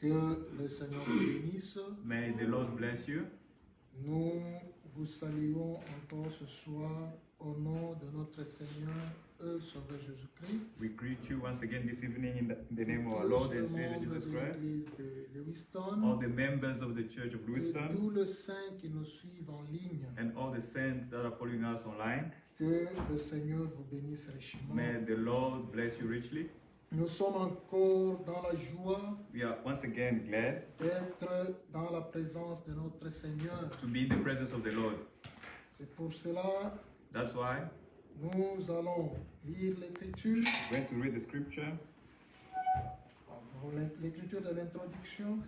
Que le Seigneur vous bénisse. May the Lord bless you. Nous vous saluons encore ce soir au nom de notre Seigneur et Sauveur Jésus-Christ. We greet you once again this evening in the name of our Lord and Savior Jesus Christ. L'église de Lewiston, All the members of the Church of et Lewiston tous les saints qui nous suivent en ligne. and all the saints that are following us online. Que le Seigneur vous bénisse richement. May the Lord bless you richly. Nous sommes encore dans la joie We are once again glad d'être dans la présence de notre Seigneur. to be in the presence of the Lord. C'est pour cela That's why nous allons lire l'Écriture. we're going to read the scripture, L'écriture de l'introduction.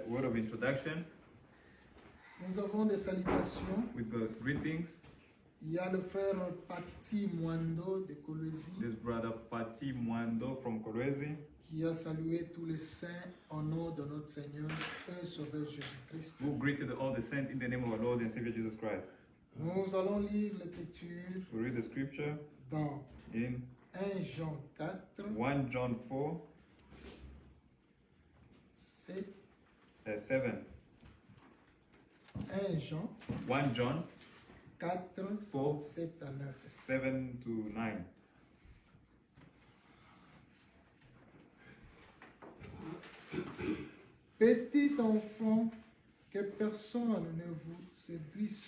word of introduction. Nous avons des salutations. We've got greetings. Il y a le frère Pati Mwando de Kolwezi This brother Pati Mwando from Kolwezi qui a salué tous les saints au nom de notre Seigneur et Sauveur Jésus-Christ. who greeted all the saints in the name of our Lord and Savior Jesus Christ. Nous allons lire l'Écriture We read the scripture dans in 1 Jean 4, 1 John 4, 7, 7. 1 Jean 1 John 4, 4, 7 à 9. 7 to 9. Petit enfant, que personne ne vous séduise.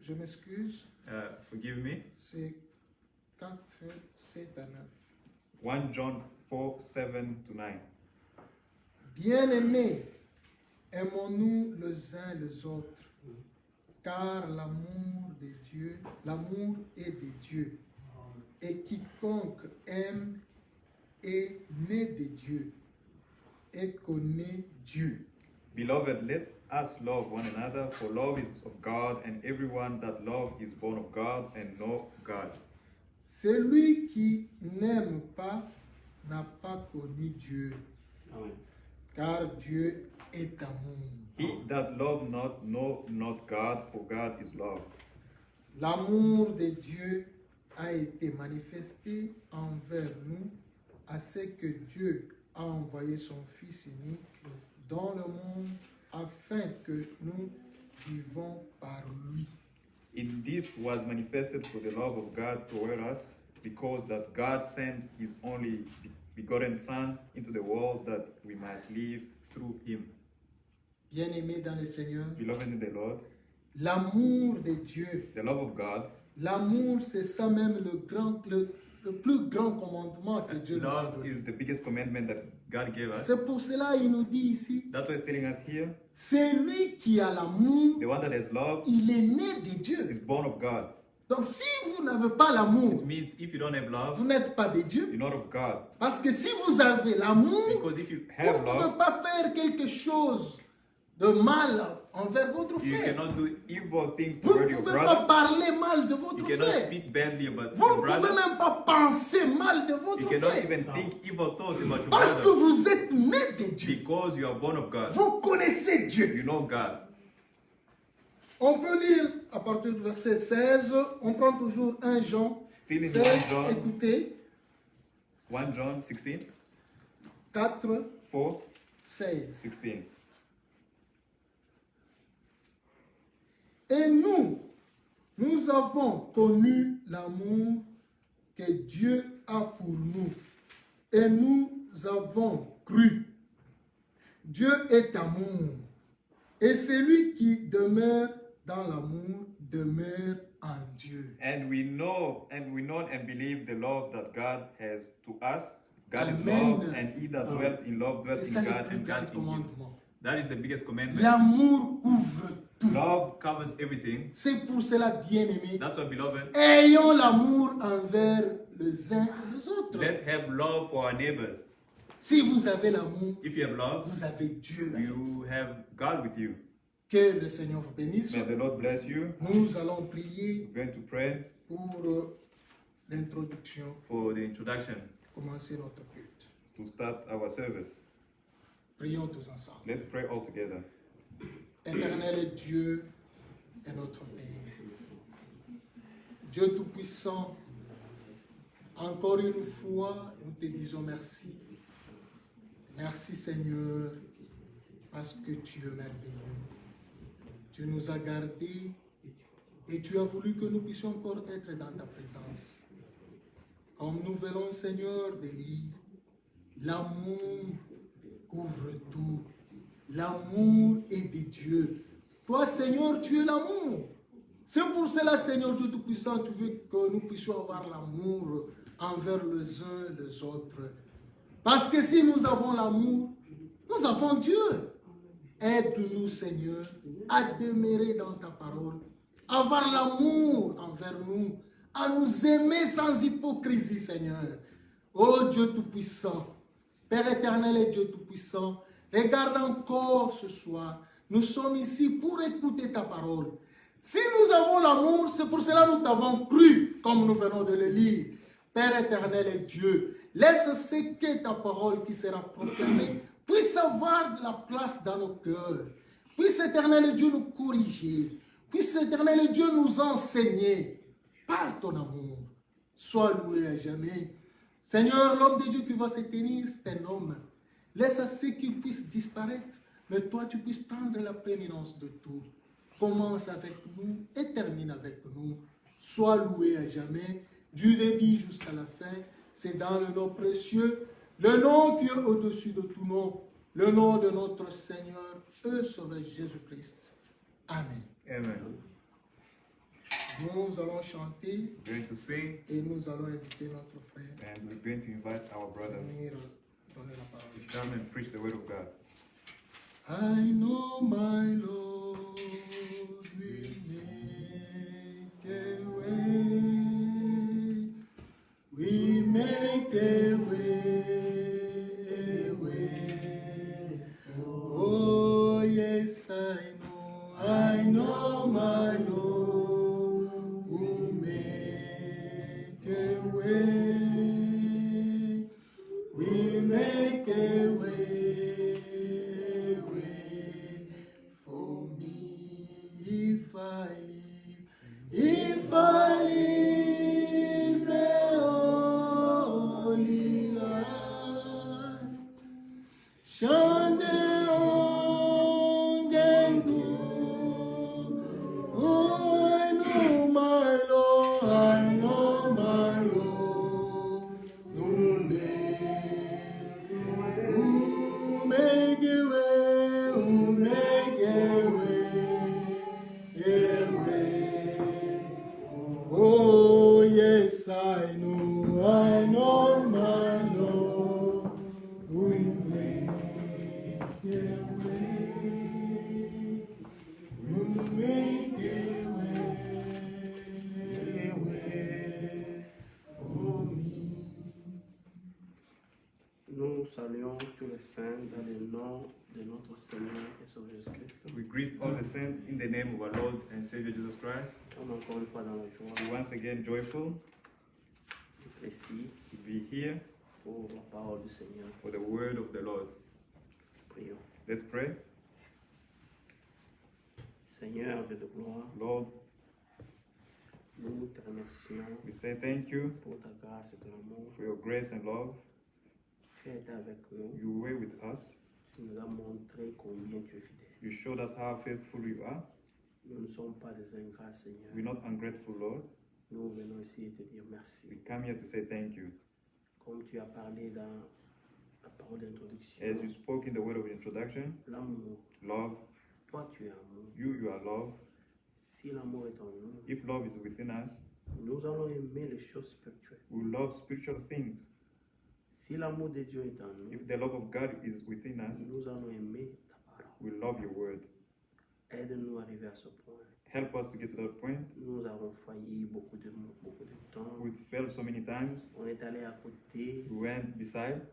Je m'excuse, Forgive me. c'est 4, 7 à 9. 1 John 4, 7 to 9. Bien-aimés, aimons-nous les uns les autres, car l'amour est de Dieu. Et quiconque aime est né de Dieu et connaît Dieu. Beloved, let us love one another, for love is of God, and everyone that loves is born of God and know God. Celui qui n'aime pas n'a pas connu Dieu, car Dieu est amour. He that loveth not know not God, for God is love. L'amour de Dieu a été manifesté envers nous, à ce que Dieu a envoyé son Fils unique dans le monde afin que nous vivons par lui. In this was manifested for the love of God toward us, because that God sent his only begotten Son into the world that we might live through him. Bien-aimés dans le Seigneur, Beloved in the Lord, l'amour de Dieu, the love of God, l'amour c'est ça même le plus grand commandement que Dieu nous a love donné. is the biggest commandment that God gave us. C'est pour cela qu'il nous dit ici, That's what he's telling us here. celui qui a l'amour, The one that has love il est né de Dieu. is born of God. Donc si vous n'avez pas l'amour, It means if you don't have vous love, n'êtes pas de Dieu. you're not of God. Parce que si vous avez l'amour, Because if you vous have ne pouvez love, pas faire quelque chose de mal envers votre you frère. cannot do evil things Vous ne toward your pouvez pas brother. parler mal de You votre cannot frère. speak badly about Vous your ne pouvez brother. même pas penser mal de You votre cannot frère. even think evil thoughts about your Parce que brother. vous êtes né de Dieu. Because you are born of God. Vous connaissez Dieu. You know God. On peut lire à partir du verset 16. On prend toujours 1 Jean Still in 16. 1 John, Écoutez. 1 John 16, 4, 4, 16. 16. Et nous avons connu l'amour que Dieu a pour nous. Et nous avons cru. Dieu est amour. Et celui qui demeure dans l'amour demeure en Dieu. And we know and believe the love that God has to us. God is Amen. love, and he that dwelt in love dwelt C'est in ça le God plus and grand God in him. commandement. That is the biggest commandment. L'amour couvre tout. Love covers everything. C'est pour cela, bien-aimés, That's why, beloved, ayons l'amour envers les uns et les autres. let's have love for our neighbors. Si vous avez l'amour, If you have love, vous avez Dieu avec vous. you have God with you. Que le Seigneur vous bénisse. May the Lord bless you. Nous allons prier We're going to pray pour l'introduction, for the introduction commencer notre culte. to start our service. Prions tous ensemble. Let's pray all together. Éternel Dieu est notre Père. Dieu Tout-Puissant, encore une fois, nous te disons merci. Merci Seigneur, parce que tu es merveilleux. Tu nous as gardés et tu as voulu que nous puissions encore être dans ta présence. Comme nous venons, Seigneur, de lire, l'amour couvre tout. L'amour est de Dieu. Toi, Seigneur, tu es l'amour. C'est pour cela, Seigneur Dieu Tout-Puissant, tu veux que nous puissions avoir l'amour envers les uns et les autres. Parce que si nous avons l'amour, nous avons Dieu. Aide-nous, Seigneur, à demeurer dans ta parole, à avoir l'amour envers nous, à nous aimer sans hypocrisie, Seigneur. Ô Dieu Tout-Puissant, Père éternel et Dieu Tout-Puissant, regarde encore ce soir. Nous sommes ici pour écouter ta parole. Si nous avons l'amour, c'est pour cela que nous t'avons cru, comme nous venons de le lire. Père éternel et Dieu, laisse ce que ta parole qui sera proclamée puisse avoir de la place dans nos cœurs. Puisse éternel Dieu nous corriger. Puisse éternel Dieu nous enseigner par ton amour. Sois loué à jamais. Seigneur, l'homme de Dieu qui va se tenir, c'est un homme. Laisse à ce qu'il puisse disparaître, mais toi tu puisses prendre la prééminence de tout. Commence avec nous et termine avec nous. Sois loué à jamais, du début jusqu'à la fin. C'est dans le nom précieux, le nom qui est au-dessus de tout nom, le nom de notre Seigneur et Sauveur Jésus-Christ. Amen. Amen. Nous allons chanter We're going to sing et nous allons inviter notre frère and we're going to invite our à brothers venir donner la parole. to come and preach the word of God. I know my Lord will make a way. We make a way. Oh yes, I know my Lord will make a way. We make a way for me if I live the holy life, shine the long and good. Oh, I know my Lord, I know my Lord, who make a way, who make a way. Oh yes, I know my Lord, who make a way, who make a way for me. Nous saluons tous les saints dans le nom de notre Seigneur et Sauveur Jésus-Christ. We greet all the saints in the name of our Lord and Savior Jesus Christ. On est encore une fois dans la joie We're once again joyful d'être ici to be here pour la parole du Seigneur. for the word of the Lord. Prions. Let's pray. Seigneur, Dieu de gloire, Lord, nous te remercions we say thank you pour ta grâce et ton amour. for your grace and love. Tu es avec nous. You were with us. Tu nous as montré combien tu es fidèle. You showed us how faithful you are. Nous ne sommes pas des ingrats, Seigneur. We're not ungrateful, Lord. Nous venons ici te dire merci. We come here to say thank you. Comme tu as parlé dans la parole d'introduction, As you spoke in the word of introduction, l'amour. love, Toi, tu es amour. you are love. Si l'amour est en nous, If love is within us, nous allons aimer les choses spirituelles. we love spiritual things. Si l'amour de Dieu est en nous, If the love of God is within us, nous allons aimer ta parole. we love your word. Aide-nous à arriver à ce point. Help us to get to that point. Nous avons failli beaucoup de temps. We've failed so many times. On est allé à côté, We went beside,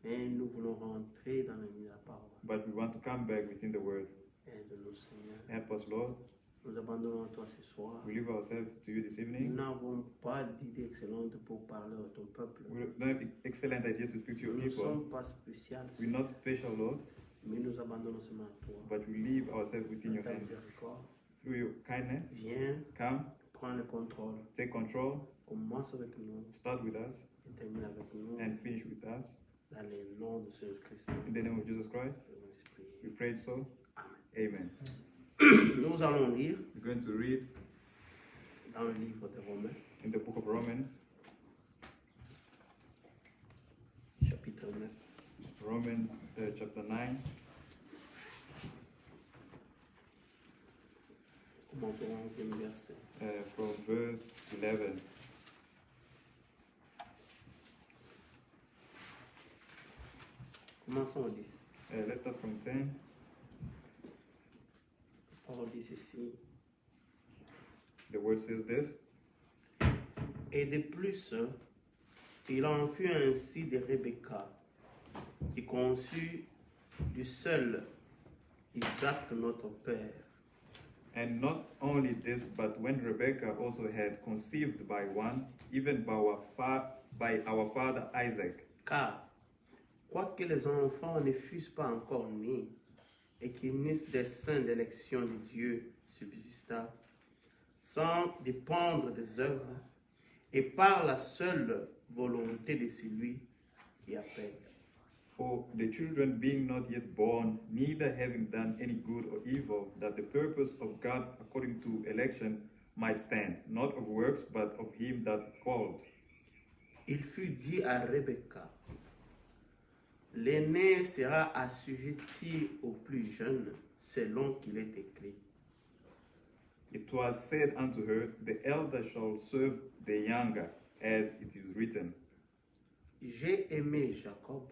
mais nous voulons rentrer dans la parole. but we want to come back within the word. Aide-nous, Seigneur. Help us, Lord. Nous abandonnons à toi ce soir. We leave ourselves to you this Nous evening. n'avons pas d'idée excellente pour parler à ton peuple. We don't have excellent idea to speak to your Nous ne people. sommes pas spéciaux, We're not special, Lord, mais nous abandonnons seulement à toi. but we leave ourselves within your Ta hands. miséricorde. Through your kindness, Viens, come, prends le contrôle. take control, Commence avec nous start with us, et termine avec nous. and finish with us. La dans le nom de Jésus-Christ. In the name of Jesus Christ, Nous allons prier. we prayed so. Amen. Amen. Nous allons lire We're going to read dans le livre de Romains, in the book of Romans, chapitre 9. Romans chapter 9, Commençons au 11e verset. from verse 11. Commençons au 10. Let's start from 10. La parole dit ceci. The word says this. Et de plus, il en fut ainsi de Rebecca, qui conçut du seul Isaac notre père. And not only this, but when Rebekah also had conceived by one, even by our father Isaac. Car, quoique les enfants ne fussent pas encore nés, et qu'ils n'eussent des saints d'élection de Dieu subsista, sans dépendre des œuvres, et par la seule volonté de celui qui appelle. For the children being not yet born, neither having done any good or evil, that the purpose of God according to election might stand, not of works, but of him that called. Il fut dit à Rebecca, l'aîné sera assujetti au plus jeune, selon qu'il est écrit. It was said unto her, the elder shall serve the younger, as it is written. J'ai aimé Jacob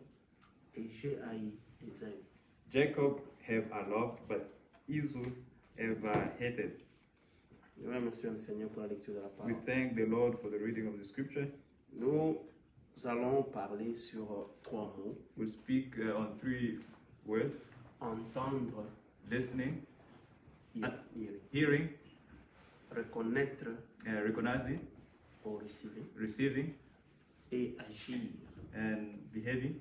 et j'ai haï Ésaü. Jacob have I loved, but Esau have I hated. Nous remercions le Seigneur pour la lecture de la We parole. thank the Lord for the reading of the scripture. Nous allons parler sur 3 mots. We'll speak on 3 words: Entendre, listening, hearing. hearing, Reconnaître recognizing, ou receiving. receiving, Et agir. and behaving,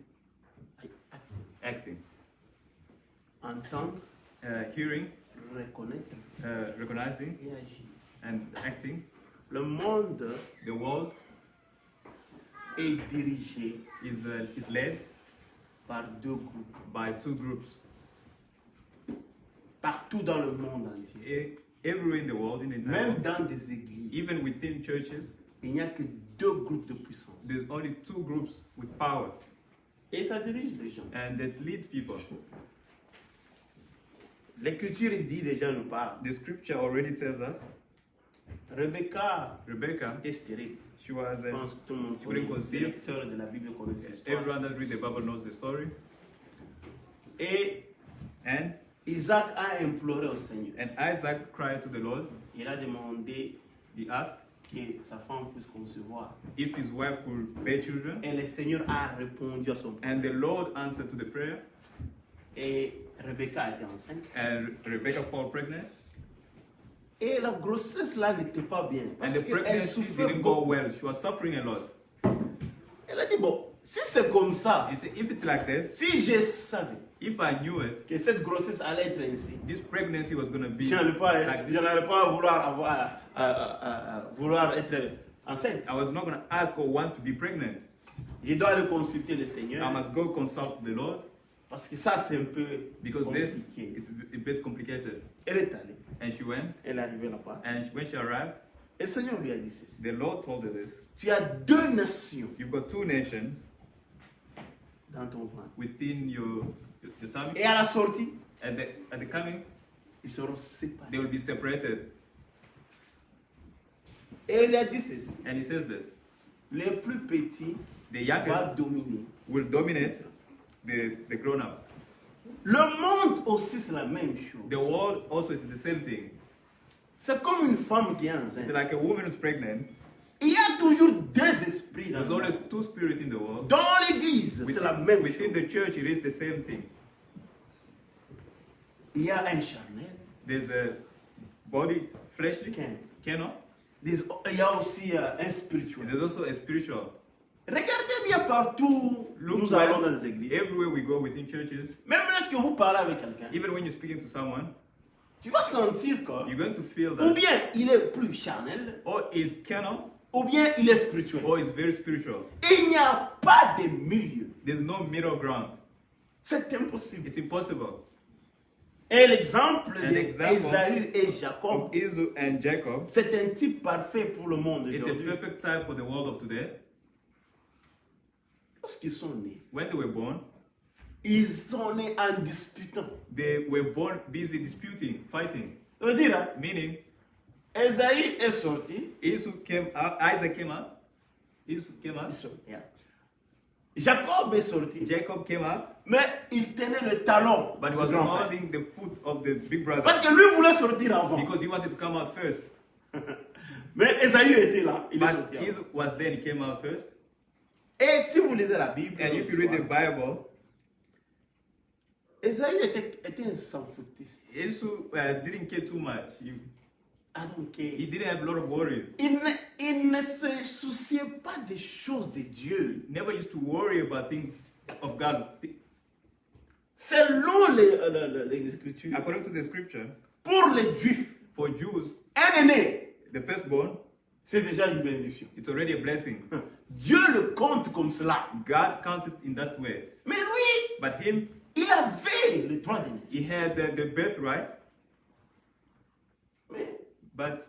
acting. Entendre, Hearing, reconnaître recognizing, et agir. and acting. Le monde The world est dirigé is led par 2 groupes. by 2 groups. Partout dans le monde entier. Everywhere in the world, in the entire Même world, dans des églises, even within churches, il n'y a que 2 groupes de puissance. there's only 2 groups with power, Et ça dirige les gens. and that lead people. L'écriture dit déjà nous parle. The scripture already tells us Rebecca Rebecca, est stérile. she was Je pense que tout le monde she couldn't connaît. Les conceive. lecteurs de la Bible connaissent l'histoire. Everyone that read the Bible knows the story. Et And Isaac a imploré au Seigneur. Isaac cried to the Lord. Il a demandé He asked que sa femme puisse concevoir. if his wife could bear children. Et le Seigneur a répondu à son prière. And the Lord answered to the prayer. Et Rebecca était enceinte. And Rebecca fell pregnant. Et la grossesse là n'était pas bien. And Parce the qu'elle pregnancy souffrait didn't go beaucoup. well. She was suffering a lot. Elle a dit, bon, si c'est comme ça, He said, if it's like this, si je savais if I knew it, que cette grossesse allait être ainsi, this pregnancy was going to be je n'allais pas, like je this, n'allais pas vouloir être enceinte. I was not going to ask or want to be pregnant. Je dois aller consulter le I Seigneur. must go consult the Lord, Parce que ça, c'est un peu because this compliqué. it's a bit complicated. Elle est allée. And she went, Elle est arrivée là-bas. and when she arrived, Et le Seigneur lui a dit ceci. the Lord told her this. Tu as 2 nations You've got 2 nations dans ton ventre. within your tummy, Et à la sortie, at the coming, ils seront séparés. they will be separated. Et il a dit ceci. And he says this: Les plus petits the vont youngest dominer. will dominate the grown up. Le monde aussi, c'est la même chose. The world also is the same thing. C'est comme une femme qui est It's enceinte. like a woman who's pregnant. Il y a toujours 2 esprits dans There's le always monde. 2 spirits in the world. Dans l'église, c'est la même Within chose. the church, it is the same thing. Il y a un charnel. There's a body, fleshly, Ken. carnal. Il y a aussi un spirituel. There's also a spiritual. Regardez bien partout Look nous well, allons dans les églises. everywhere we go within churches, Même lorsque vous parlez avec quelqu'un, even when you're speaking to someone, tu vas sentir que you're going to feel ou that bien il est plus charnel, or is carnal, ou bien il est spirituel. or is very spiritual. Il n'y a pas de milieu. There's no middle ground. C'est impossible. It's impossible. Et l'exemple An example d'Ésaü et Jacob, Of Esau and Jacob, c'est un type parfait pour le monde it's a aujourd'hui. perfect type for the world of today. Lorsqu'ils sont nés, When they were born, ils sont nés en disputant. they were born busy disputing, fighting. Ça veut dire, hein, Meaning, Ésaü est sorti. Esau came out, Isaac came out, Esau came out, Yeah. Jacob est sorti. Jacob came out, Mais il tenait le talon but he du was grand frère. holding the foot of the big brother Parce que lui voulait sortir avant. because he wanted to come out first. Mais Ésaü était là. Il est But sorti avant. Esau was there, he came out first. Et si vous lisez la Bible, And if you read the Bible, Ésaü était un sans-foutiste. Esau didn't care too much. I don't care. He didn't have a lot of worries. Il ne se souciait pas des choses de Dieu. Never used to worry about things of God. Selon les Écritures, According to the scripture, pour les Juifs, for Jews, un aîné, the firstborn, c'est déjà une bénédiction. it's already a blessing. Dieu le compte comme cela. God counts it in that way. Mais lui, But him, il avait le droit d'aîné. he had the birthright, Mais but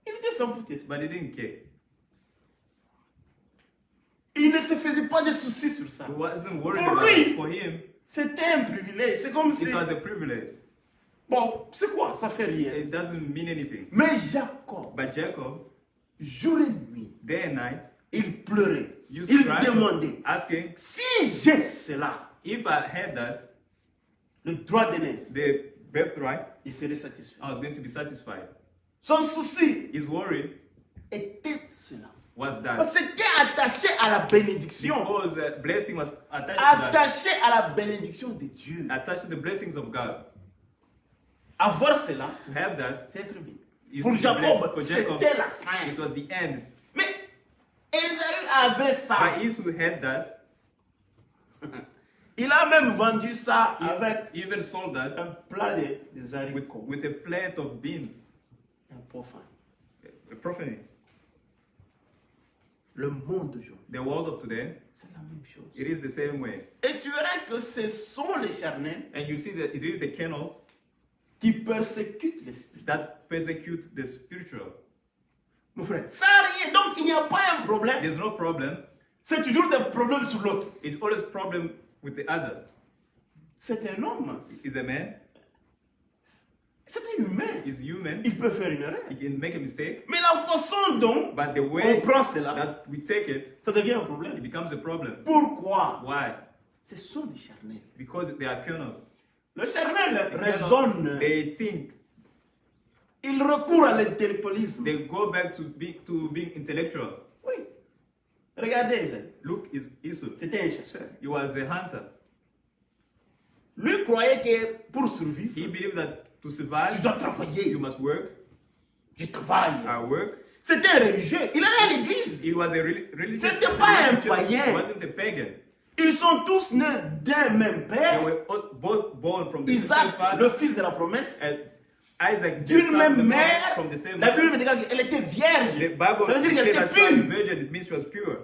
il était sans-foutiste. he didn't care. Il ne se faisait pas de soucis sur ça. He wasn't worried Pour about lui, it. For him, c'était un privilège. C'est comme si... it was a privilege. Bon, c'est quoi? Ça fait rien. It doesn't mean anything. Mais Jacob, But Jacob, jour et nuit, day and night, il pleurait. used Il to cry, demandait, asking, si j'ai cela, if I had that, le droit d'aînesse, the birthright, il serait satisfait. I was going to be satisfied. Son souci His worry était cela. was that Parce que c'était attaché à la bénédiction. because blessing was attached to that, Attaché à la bénédiction de Dieu. attached to the blessings of God. Avoir cela, To have that, c'est être bien. is Pour to be Jacob, blessed. For Jacob, c'était la fin. it was the end. Mais Ésaü avait ça. But Esau had that. Il a même vendu ça avec He even sold that un plat de with, haricots. with a plate of beans. Un profane. A prophet. Le monde d'aujourd'hui, The world of today, c'est la même chose. it is the same way. Et tu verras que ce sont les charnels And you see that it is the kennels qui persécutent l'esprit. that persecute the spiritual. Mon frère, ça rien. Donc il n'y a pas un problème. There's no problem. C'est toujours des problèmes sur l'autre. It's always problem with the other. C'est un homme. He's a man. C'est un humain. He's human. Il peut faire une erreur. He can make a mistake. Mais la façon dont But the on way prend cela, that we take it, ça devient un it problème. becomes a problem. Pourquoi? Why? Ce sont des charnels. Because they are kernels. Le charnel The kernels, raisonne. they think. Il recourt à l'intellectualisme. They go back to being intellectual. Oui. Regardez, Ésaü. Look, is Esau. C'était un chasseur. He was a hunter. Lui croyait que pour survivre, He believed that to tu survive, dois travailler. you must work. Je travaille. I work. C'était un religieux. Il allait à l'église. He was a religious. C'était person. pas un He païen. wasn't a pagan. Ils sont tous nés d'un même They père. were both born from the same Isaac, father. le fils de la promesse, And Isaac, the d'une son of même the promise, mère. from the same La Bible mother. me dit qu'elle était vierge. The Bible Ça veut dire qu'elle says était that she was a pure. virgin. It means she was pure.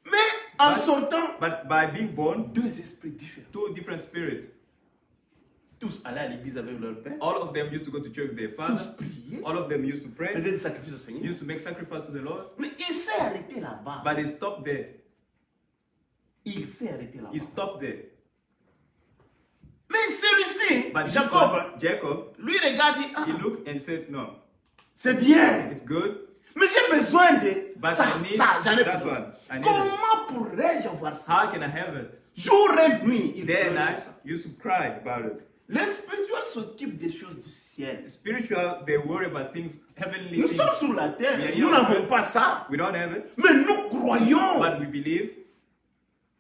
Mais en But- sortant, But by being born, deux esprits différents. two different spirits. Tous allaient à l'église avec leur père. All of them used to go to church with their father. Tous priaient. All of them used to pray. Faisaient des sacrifices au Seigneur. Used to make sacrifice to the Lord. Mais il s'est arrêté là-bas. But he stopped there. Il s'est arrêté là-bas. He stopped there. Mais celui-ci, But this Jacob, one, Jacob, lui regarde, dit, ah, he looked and said, no, c'est bien. it's good, Mais j'ai besoin de but ça, I need ça, j'en ai that besoin. one. I need it. Comment pourrais-je avoir ça? How can I have it? Jour et nuit, il Day and pleurait night, sur ça. used to cry about it. Les spirituels s'occupent des choses du ciel. Spiritual, they worry about things, heavenly Nous things. sommes sur la terre, Yeah, nous yeah. n'avons pas ça. We don't have it, Mais nous croyons, but we believe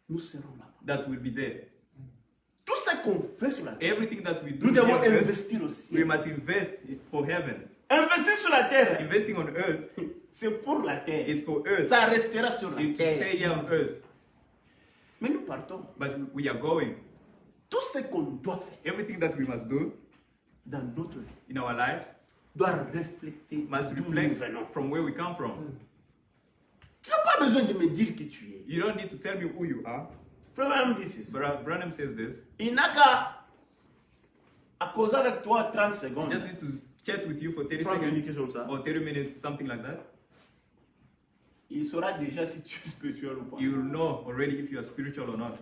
nous serons là-bas. that we'll be there. Tout ce qu'on fait sur la terre, Everything that we do nous devons here on earth, investir au we ciel. must invest for heaven. Investir sur la terre, Investing on earth c'est pour la terre. is for earth. Ça restera sur la It's to stay terre. here on earth. Mais nous partons. But we are going. Tout ce qu'on doit faire Everything that we must do dans notre vie, in our lives, doit refléter must d'où nous reflect venons. from where we come from. Tu n'as pas besoin de me dire qui tu es. You don't need to tell me who you are. Frère Branham dit ceci. Branham says this. Il n'a qu'à causer avec toi 30 You secondes. just need to chat with you for 30 30 seconds minutes comme ça. or 30 minutes, something like that. Il saura déjà si tu es spirituel ou pas. You'll know already if you are spiritual or not.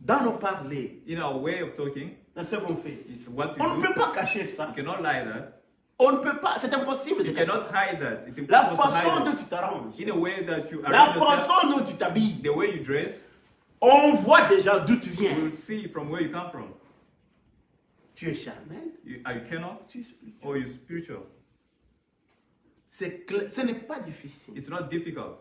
Dans nos parler, In our way of talking, dans ce qu'on fait, what on ne to peut do, pas cacher ça. you cannot lie that. On ne peut pas, c'est impossible de You cacher cannot ça. hide that. It's La impossible to façon hide dont it. tu t'arranges, In a way that you la arrange yourself, façon dont tu t'habilles, the way you dress, on voit déjà d'où tu you viens. will see from where you come from. Tu es charnel, Are you carnal tu es spirituel. or you spiritual? C'est clair, ce n'est pas difficile. It's not difficult.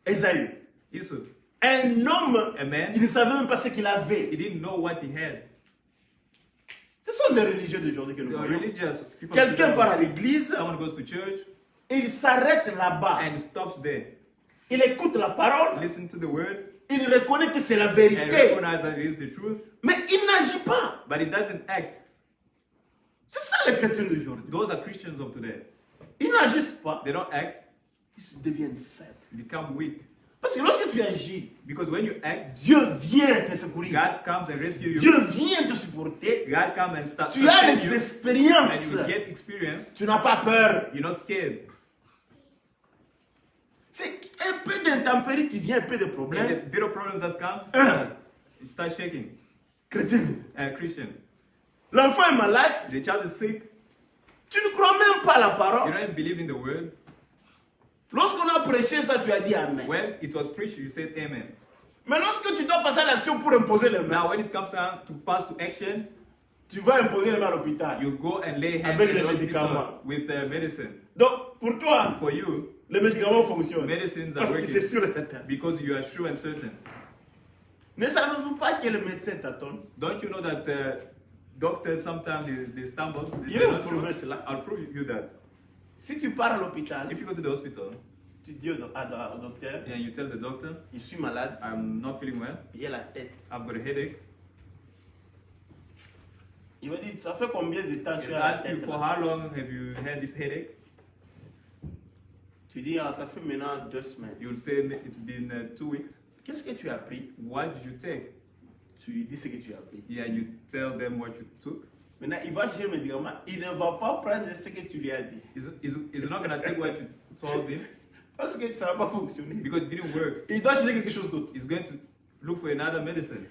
Esaü, Esau, un homme a man, qui ne savait même pas ce qu'il he avait. didn't know what he had. Ce sont des religieux d'aujourd'hui que nous The voyons. religious people, Quelqu'un part à l'église, someone goes to church il s'arrête là-bas. and stops there, Il écoute la parole, listen to the word, il reconnaît que c'est la and vérité, recognize that it is the truth, mais il n'agit pas. but he doesn't act. C'est ça les chrétiens d'aujourd'hui. Those are Christians of today. Ils n'agissent pas, They don't act, ils se deviennent faibles. become weak. Parce que lorsque tu agis, Because when you act, Dieu vient te secourir. God comes and rescue you. Dieu vient te supporter. God comes and starts Tu as sustain des you, expériences. and you get experience. Tu n'as pas peur. You're not scared. C'est un peu d'intempérie qui vient, un peu de And the problème. bit of problem that comes, you start shaking. Chrétien, Christian, l'enfant est malade. the child is sick. Tu ne crois même pas à la You parole. don't even believe in the word. Lorsqu'on a prêché ça, tu as dit Amen. When it was preached, you said amen. Mais lorsque tu dois passer à l'action pour imposer les mains, Now, when it comes time to pass to action, tu vas imposer les mains à l'hôpital. you go and lay hands Avec in les the hospital médicaments. with medicine. Donc, pour toi, For you, les médicaments fonctionnent. medicines are Parce que working c'est sûr et certain. because you are sure and certain. Ne savez-vous pas que le médecin tâtonne? Don't you know that doctors sometimes they stumble? Je They're vais not vous sure. prouver cela. I'll prove you that. Si tu pars à l'hôpital, If you go to the hospital tu dis au docteur, and you tell the doctor, je suis malade, I'm not feeling well, j'ai la tête. I've got a headache, Il va dire, ça fait combien de temps tu he'll as la ask you tête for là? how long have you had this headache? Tu dis, ah, ça fait maintenant 2 semaines. You'll say it's been 2 weeks. Qu'est-ce que tu as pris? What did you take? Tu lui dis ce que tu as pris. Yeah, you tell them what you took. Maintenant, il va chercher le médicament. Il ne va pas prendre ce que tu lui as dit. He's not gonna take what you told him Parce que ça ne va pas fonctionner. because it didn't work. Il doit chercher quelque chose d'autre. He's going to look for another medicine.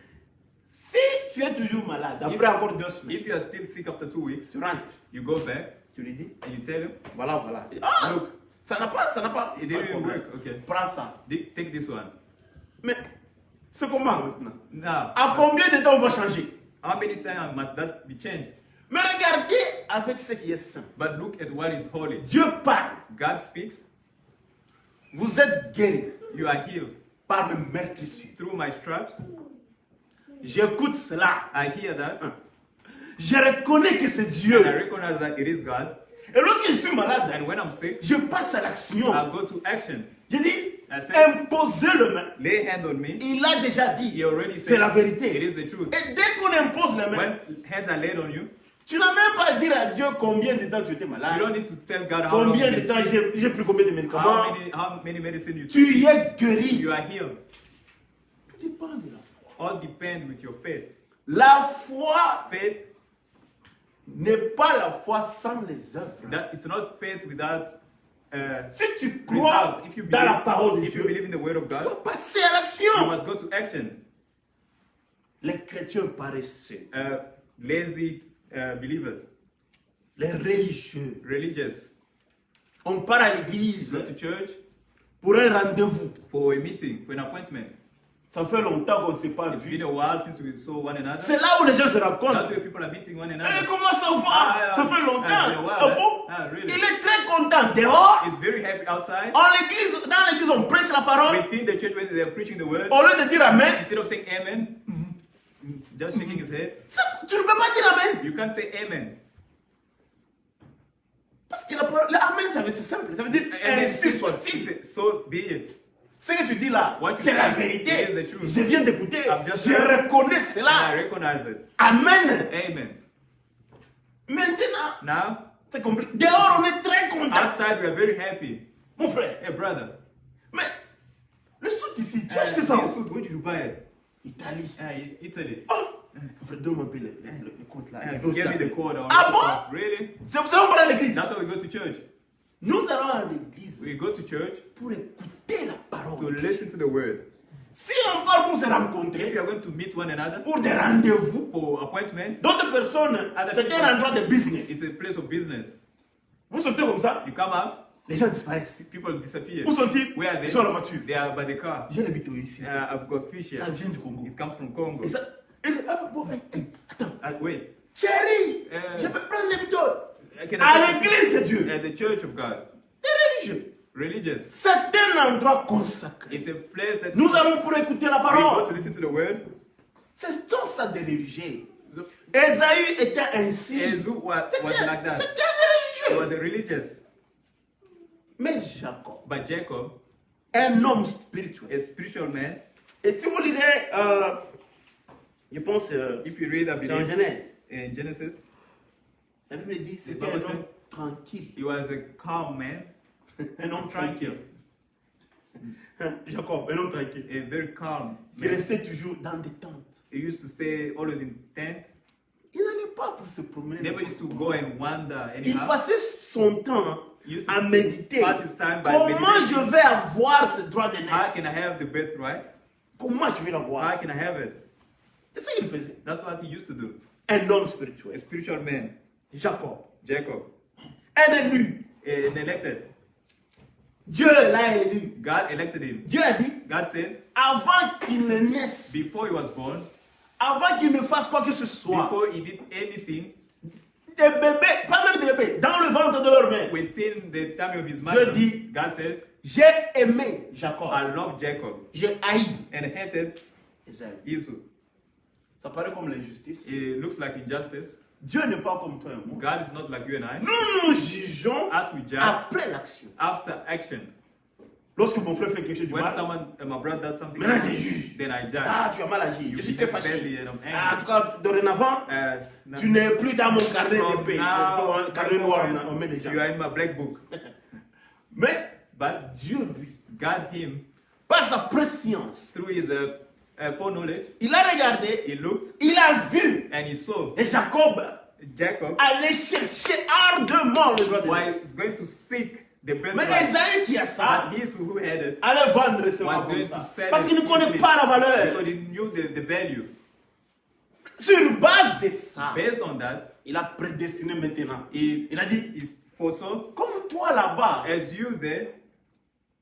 Si tu es toujours malade, après encore 2 semaines, If you are still sick after 2 weeks, tu rentres. you go back Tu lui dis, and you tell him, voilà, voilà. Ah, look, ça n'a pas. it pas de didn't problème. work. Okay, Prends ça. take this one. Mais c'est comment maintenant? Now, À combien de temps on va changer? how many times must that be changed? Mais regardez avec ce qui est saint. But look at what is holy. Dieu parle. God speaks, Vous êtes guéris you are healed. par mes meurtrissures. Through my stripes, J'écoute cela. I hear that, Je reconnais que c'est and I Dieu. recognize that it is God. Et lorsque je suis malade, And when I'm sick, je passe à l'action. I'll go to action. Je dis, I say, imposez le main. lay hand on me. Il a déjà dit, He already c'est said la it vérité. is the truth. Et dès qu'on impose les mains, When hands are laid on you, tu n'as même pas à dire à Dieu combien de temps tu étais you don't malade, need to tell God how long combien you've de been temps sick, j'ai pris combien de médicaments. how many medicine you took. Tu es guéri. You are healed. Tout dépend de la foi. All depend with your faith. La foi Faith, n'est pas la foi sans les œuvres. that it's not faith without Si tu crois result. If you dans la parole de if you Dieu, believe in the word of tu God, dois passer à you l'action. must go to action. Les chrétiens paresseux, Lazy believers, les religieux, religious, on part à l'église go to church pour un rendez-vous. for a meeting, for an appointment. Ça fait longtemps qu'on ne s'est pas It's vu. been a while since we saw one another. C'est là où les gens se That's rencontrent. where people are meeting one Et another. comment ça va? Ah, Ça fait it's been a longtemps. while, Ah bon? Ah, really? Il est très content. Dehors, He's very happy outside. dans l'église, on prêche la parole. Within the church when they are preaching the word, Au lieu de dire Amen, instead of saying amen, just shaking his head, tu ne peux pas dire Amen. you can't say amen. Parce que la parole, Amen, c'est simple. Ça veut dire ainsi soit-il. So be it. Ce que tu dis là, What you c'est la say vérité. is the truth. Je viens d'écouter. I'm just Je saying. reconnais And I cela. recognize it. Amen. Amen. Maintenant, Now, C'est compliqué. Dehors, on est très content. Outside, we are very happy. Mon frère, Hey, brother. mais le soute ici, tu as acheté ça this où? suit, where did you buy it? Italie. Italy. Oh, mon frère, donne-moi un peu le compte là. Yeah, Il veut give me aussi the appeler. code. Ah bon? Really? C'est pour ça qu'on va à l'église. That's why we go to church. Nous allons à l'église We go to church pour écouter la to parole. listen to the word. Si on parle pour se If rencontrer, you are going to meet one another pour des rendez-vous, for appointment, d'autres personnes, c'est un endroit de business. it's a place of business. Vous sortez comme ça, You come out, les gens disparaissent. people disappear. Où sont-ils? Where are they? Ils sont à la voiture. They are by the car. J'ai l'habitude ici. I've got fish here. Ça vient du Congo. It comes from Congo. Et ça, ah, bon, attends. Wait. Chérie, Euh, je peux prendre l'habitude. Can À I l'église de Dieu, at the church of God? des religieux. Religious. C'est un endroit consacré. It's a place that Nous allons pour écouter la we go parole. to listen to the word. C'est tout ça des religieux. Ésaü était ainsi. Jesus was like that. C'était He un was religieux. a religious. Mais Jacob, But Jacob, un homme spirituel. a spiritual man, Et si vous lisez, je pense, if you read, I c'est en believe, Genèse, in Genesis, la Bible dit que c'était Bible un homme tranquille. he was a calm man, Un homme tranquille, tranquille. Jacob, un homme tranquille. a very calm Qui man. restait toujours dans des tentes. He used to stay always in tent. Il n'allait pas pour se promener. Never used to go and wander Il anyhow. passait son temps He used to à méditer. pass his time by Comment meditating. je vais avoir ce droit de How naissance? can I have the birthright? Comment je vais l'avoir? How can I have it? C'est ça qu'il faisait. That's what he used to do. Un homme A spirituel. spiritual man, Jacob. Jacob, Un élu. an elected. Dieu l'a élu. God elected him. Dieu a dit, God said, avant qu'il ne naisse, before he was born, avant qu'il ne fasse quoi que ce soit, before he did anything, des bébés, pas même des bébés, dans le ventre de leur mère, within the time of his mother, dis- God said, j'ai aimé Jacob. I love Jacob J'ai haï and hated Esaü. Esau. Ça paraît comme l'injustice. It looks like injustice. Dieu n'est pas comme toi et moi. God is not like you and I. Nous nous jugeons As we judge après l'action. after action. Lorsque mon frère fait quelque chose de When mal, someone, my brother does something, maintenant je juge. then I judge. Ah, tu as mal agi. You Je suis très behave badly fâché. and I'm Ah, en angry. tout cas, dorénavant, Now- tu n'es plus dans mon carnet From de paix. now, C'est un carnet noir, on met des gens. you are in my black book. Mais But Dieu, lui, God, him, par sa préscience, through his foreknowledge, il a regardé, he looked il a vu. and he saw Et Jacob Jacob allait chercher ardemment le droit de was naissance. going to seek the Mais birthright. Esaü qui a ça, But he who had it allait vendre ce was comme going ça. to sell Parce it qu'il ne connaît easily pas la valeur. because he knew the value. Sur base de ça, Based on that, il a prédestiné maintenant. he Il a dit, is foresaw, comme toi là-bas, as you there,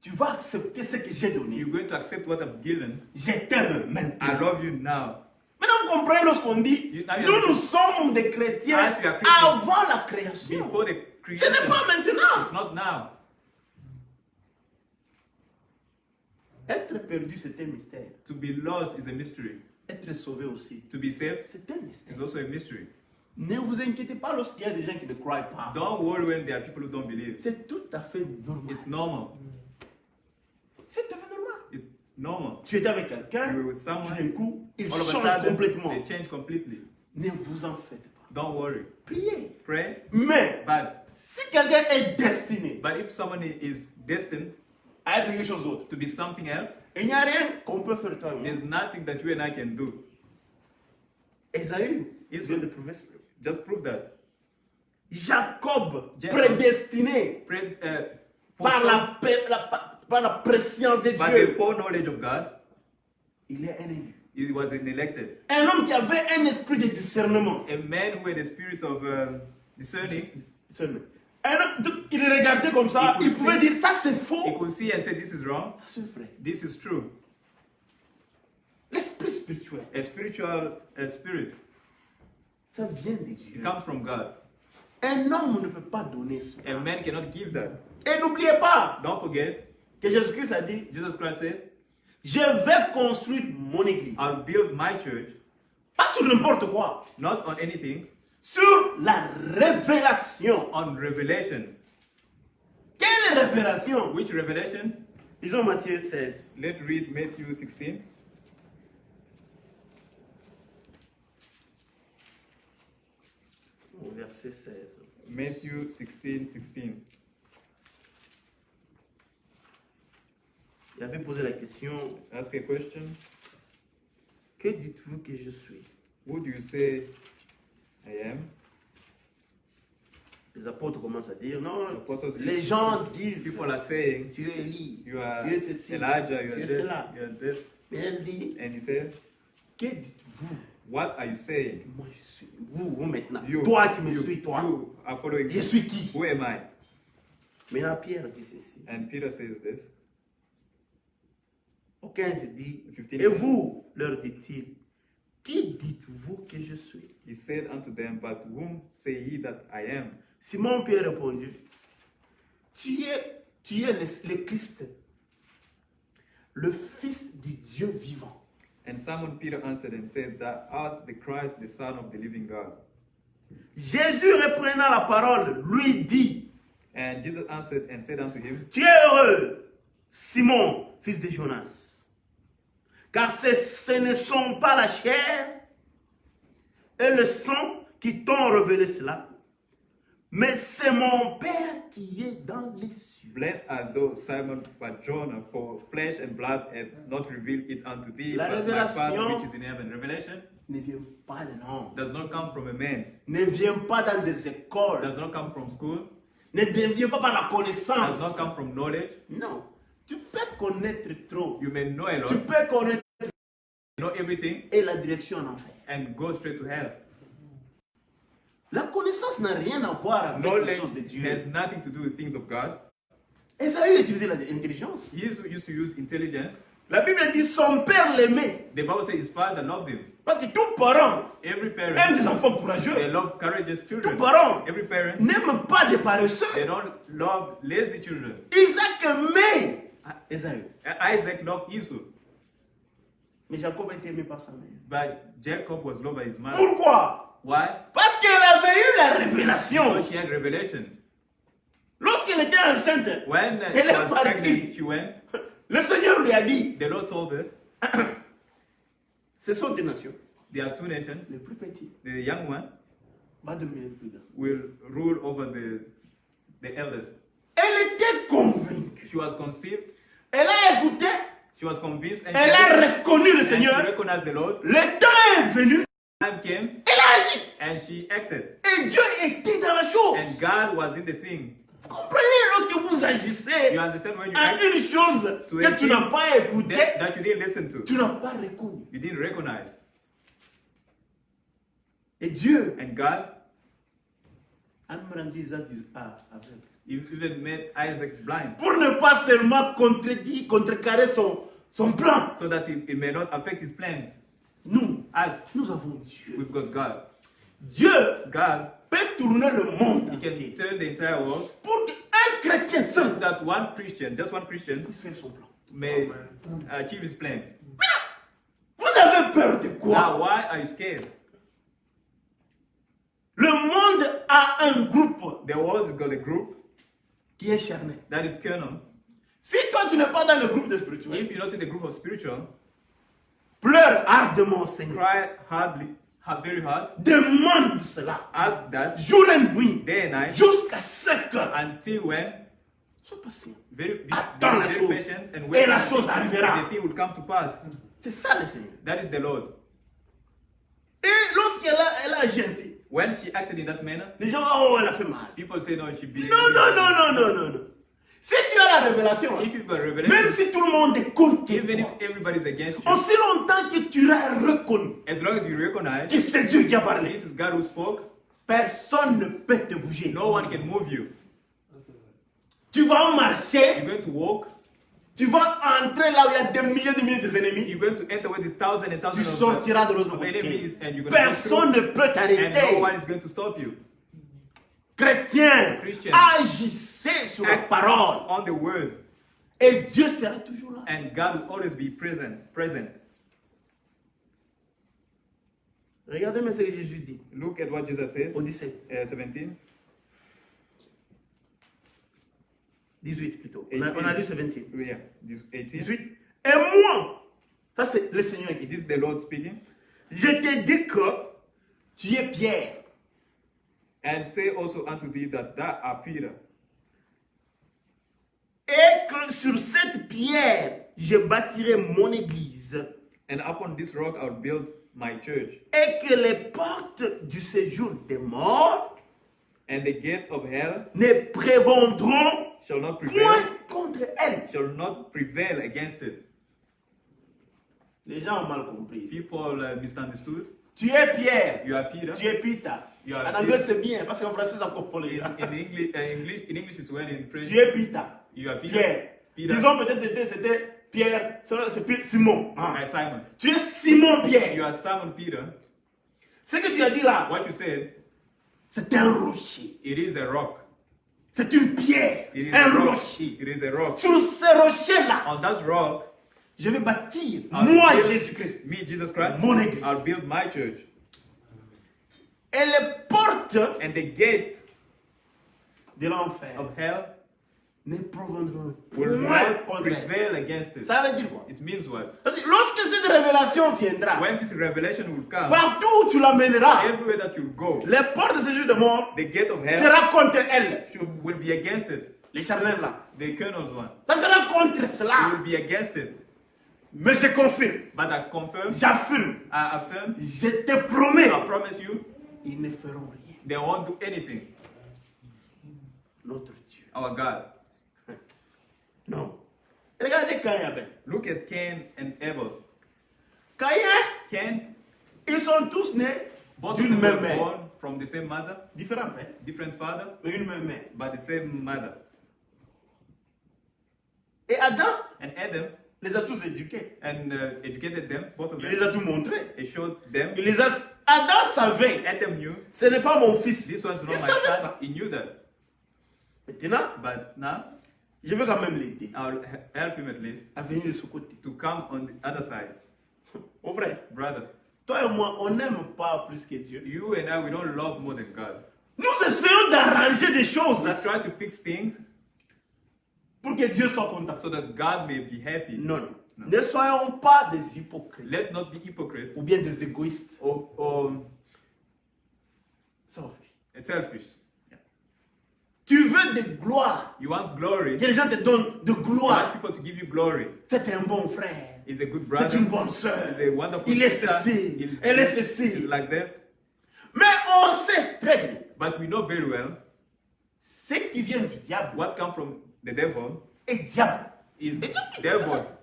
tu vas accepter ce que j'ai donné. you're going to accept what I've given. Je t'aime I maintenant. love you now. Maintenant, vous comprenez lorsqu'on dit, Now you nous understand. sommes des chrétiens As we are Christians, avant la création. Before the Ce creation, n'est pas maintenant. it's not now. Être perdu, c'est un mystère. To be lost is a mystery. Être sauvé aussi, To be saved c'est un mystère. is also a mystery. Ne vous inquiétez pas lorsqu'il y a des gens qui ne croient pas. Don't worry when there are people who don't believe. C'est tout à fait normal. It's normal. C'est tout à fait normal. It's normal. Tu étais avec You quelqu'un, were with someone, d'un coup, il all of a change sudden, complètement. they change completely. Ne vous en faites pas. Don't worry. Priez. Pray. Mais But si quelqu'un est destiné if someone is destined à être quelque chose d'autre, to be something else, il n'y a rien qu'on peut faire toi et moi. there's nothing that you and I can do. Esaü Esaü. vient de prouver cela. Just prove that. Jacob, Jacob. prédestiné Pray, par par la préscience de by the Dieu, foreknowledge of God, il est un élu. he was an elected. Un homme qui avait un esprit de discernement. A man who had a spirit of discerning. Discernement. Un homme, donc, il regardait comme ça, Il il pouvait pouvait- dire ça c'est He faux, could see and say, this is wrong, ça c'est vrai. this is true. L'esprit spirituel, A spiritual spirit, ça vient de it Dieu. comes from God. Un homme ne peut pas donner ça. A man cannot give that. Et n'oubliez pas Don't forget, que Jésus-Christ a dit, Jesus Christ said, je vais construire mon église. I'll build my church, Pas sur n'importe quoi, not on anything, sur la révélation. on revelation. Quelle révélation? Which revelation? Lisons Matthieu 16. Let's read Matthew 16. Au verset 16. Matthew 16:16. Il avait posé la question, Ask a question. que dites-vous que je suis? Who do you say I am? Les apôtres commencent à dire, non, The apostles les used gens to- disent, People are saying, tu es Élie, you are tu es ceci, Elijah, you tu are es this, cela. you are this. Mais elle dit, And he said, que dites-vous? what are you saying? Moi je suis. Vous maintenant. You, Toi qui me you, suis, toi. you are following Je me. suis qui? Who am I? Maintenant Pierre dit ceci. And Peter says this. Au 15 il dit, 15 et vous, leur dit-il, qui dites-vous que je suis? He said unto them, but whom say ye that I am? Simon Pierre répondit, tu es le Christ, le Fils du Dieu vivant. And Simon Peter answered and said, thou art the Christ, the Son of the living God. Jésus reprenant la parole, lui dit, And Jesus answered and said unto him, tu es heureux, Simon, fils de Jonas, car ce ne sont pas la chair et le sang qui t'ont révélé cela, mais c'est mon Père qui est dans les cieux. blessed art thou, Simon Bar-Jonah, for flesh and blood hath not revealed it unto thee, La but my Father révélation- which is in heaven. Revelation Ne vient pas de l'homme, does not come from a man, ne vient pas dans des écoles, does not come from school, ne vient pas par la does connaissance. not come from knowledge. Non, tu peux connaître trop, You may know a lot, tu peux connaître know everything, et la direction en enfer. and go straight to hell. La connaissance n'a rien à voir avec les Knowledge choses de Dieu. has nothing to do with things of God. Esaü utilisait l'intelligence. He used to use intelligence. La Bible dit son père l'aimait. The Bible says his father loved him. Parce que tout parent Every aime parent, des enfants courageux. they love courageous Tout children. parent Every parent, n'aime pas des paresseux. they don't love lazy children. Isaac aimait Esaü. Isaac loved Esau, Mais Jacob était aimé par sa mère. but Jacob was loved by his mother. Pourquoi? Why? Parce qu'elle avait eu la révélation. Because she had revelation. Lorsqu'elle était enceinte, When Elle she est was partie. pregnant, she went. le Seigneur lui a dit, The Lord told her, ce sont des nations. there are two nations. Le plus petit The young one va dominer le plus grand. will rule over the eldest. Elle était convaincue. She was conceived. Elle a écouté. She was convinced and Elle a reconnu le and she Seigneur. recognized the Lord. Le temps est venu. Time came Elle a agi. and she acted. Et Dieu était dans la chose. And God was in the thing. Vous comprenez lorsque vous agissez You understand when you à act une chose to que a tu thing n'as pas écoutée, that you didn't listen to. tu n'as pas reconnu. You didn't recognize. Et Dieu And God a même rendu Isaac aveugle. even made Isaac blind Pour ne pas seulement contrecarrer son plan. so that it may not affect his plans. Nous Us, avons Dieu. we've got God. Dieu God, peut tourner le monde he can entier turn the entire world pour qu'un chrétien so seul that one Christian, just one Christian, puisse faire son plan. may achieve his plans. Vous avez peur de Now, quoi? why are you scared? Le monde a un groupe The world has got a group qui est charnel. that is carnal. Si toi tu n'es pas dans le groupe de spirituel, If you're not in the group of spiritual, pleure ardemment au Seigneur. cry very hard, Demande cela. ask that Jour et nuit. day and night Jusqu'à 5 heures. until when Sois patient. be Attends la very chose. patient and Et wait la until chose arrivera. the thing will come to pass. C'est ça le Seigneur. That is the Lord. Et lorsqu'elle a agi ainsi, When she acted in that manner, les gens, oh, elle a fait mal. people say no, she believed. Non. Si tu as la révélation, If you've got même revelation, si tout le monde est contre even if toi, everybody's against you, aussi longtemps que tu as reconnu as long as you recognize que c'est Dieu qui a parlé, this is God who spoke, personne ne peut te bouger. no one can move you. Tu vas marcher, You're going to walk, tu vas entrer là où il y a des milliers d'ennemis, you're going to enter with these thousands and tu thousands sortiras de l'autre of côté. enemies, and you're going to go Personne through, ne peut and no t'arrêter. one is going to stop you. Chrétien, Christian, agissez sur la Act parole on the word, et Dieu sera toujours là. and God will always be present. Regardez-moi ce que Jésus dit Look at what Jesus said, au 17, 17. 18 plutôt. 18. On a lu ce 21. Yeah, 18. 18. Et moi, ça c'est le Seigneur qui It dit, is the Lord speaking. je te dis que tu es Pierre. And say also unto thee that thou art Peter, et que sur cette pierre, je bâtirai mon église, and upon this rock I'll build my church, et que les portes du séjour des morts and the gate of hell ne prévaudront shall not prevail, point contre elle. shall not prevail against it. Les gens ont mal compris ici. People misunderstood. Tu es Pierre, You are Peter. tu es Peter. You are En anglais Peter. c'est bien, parce qu'en français ça comprend les In, gens. in English it's well. In French, Tu es Peter. you are Peter. Pierre. Peter. Disons peut-être c'était Pierre, c'est Simon. Ah. Simon. Tu es Simon You Pierre. are Simon Peter. Ce que tu as dit là, What you said, c'est un rocher. it is a rock. C'est une pierre. It is Un a rock. rocher. It is a rock. Sur ce rocher-là, On that rock, je vais bâtir, I'll moi build- Jésus-Christ, me Jesus Christ, mon église. I'll build my church, Et les portes and the gates de l'enfer of hell ne prévaudront will point not contre elle. prevail against it. Ça veut dire quoi? It means what? Parce que lorsque cette révélation viendra, When this revelation will come, partout où tu l'amèneras, everywhere that you go, les portes de ce jour de mort the gate of hell sera contre elle. will be against it. Les charnels là. The kernels one Ça sera contre cela. will be against it. Mais je confirme, But I confirm, j'affirme, I affirm, je te promets, I promise you, ils ne feront rien. they won't do anything. Notre Dieu. Our God. Non. Regardez Caïn et Abel. Look at Cain and Abel. Caïn, Cain, ils sont tous nés both of d'une them même were mère. born from the same mother, Différents pères, different father, mais une même mère. but the same mother. Et Adam And Adam les a tous éduqués. and educated them, both of Il les a them. tout montrés. He showed them. Il les a... Adam savait, Adam knew ce n'est pas mon fils. this one's Il not my savait son. ça. He knew that. Maintenant, But now je veux quand même l'aider I'll help him at least à venir de ce côté. to come on the other side. Mon frère, Brother, toi et moi, on n'aime pas plus que Dieu. you and I, we don't love more than God. Nous essayons d'arranger des choses We try to fix things pour que Dieu soit content. so that God may be happy. Non, non. Ne soyons pas des hypocrites Let not be hypocrites ou bien des égoïstes. or Selfish. selfish. Tu veux de gloire. You want glory. Que les gens te donnent de You want gloire. people to give you glory. C'est un bon frère. He's a good C'est brother. une bonne sœur. He's a wonderful Il est sister. ceci. He's Elle est this. ceci. He's like this. Mais on sait très bien But we know very well ce qui vient du diable what comes from the devil est diable. is C'est devil. ça.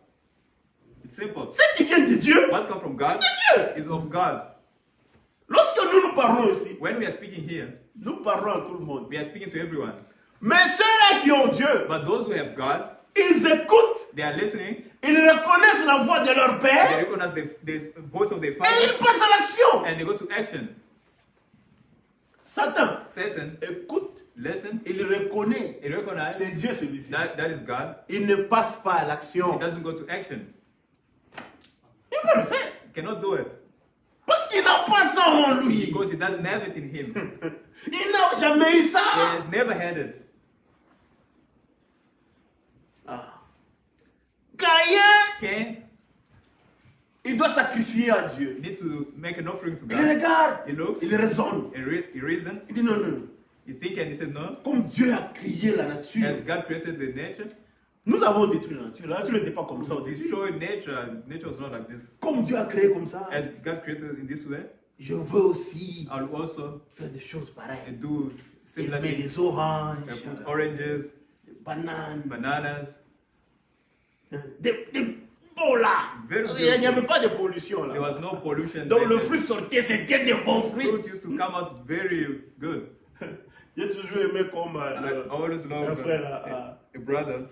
It's simple. Ce qui vient de Dieu What comes from God est de Dieu. is of God. Lorsque nous parlons ici, When we are speaking here, nous parlons à tout le monde. we are speaking to everyone. Mais ceux-là qui ont Dieu, But those who have God, ils écoutent, they are listening. ils reconnaissent la voix de leur They père recognize the voice of their et father ils passent à l'action. and they go to action. Satan Satan, écoute, listen, il reconnaît, he recognizes c'est Dieu celui-ci. that is God. Il ne passe pas à He l'action. doesn't go to action. Il peut le faire. He cannot do it Parce qu'il n'a pas ça en lui. because he doesn't have it in him. Il n'a jamais eu He ça. has never had it. Caïn, Cain il doit sacrifier à Dieu. need to make an offering to Il God. regarde, He looks, il raisonne. he reason, Il dit non, non, non. he think, and he says no. Comme Dieu a créé la nature, As God created the nature, nous avons détruit la nature. La nature n'était pas comme ça au début. destroy nature. Nature was not like this. Comme Dieu a créé comme ça, As God created in this way, je veux aussi I'll also faire des choses pareilles. do Il similar met things. des oranges, Put oranges, des bananes, bananas. des beaux là. Very Il n'y avait pas de pollution There là. was no pollution. Donc back le then. fruit sortait, c'était des bons fruits. Fruit used to come out very good. J'ai toujours aimé comme I always un loved frère, a brother.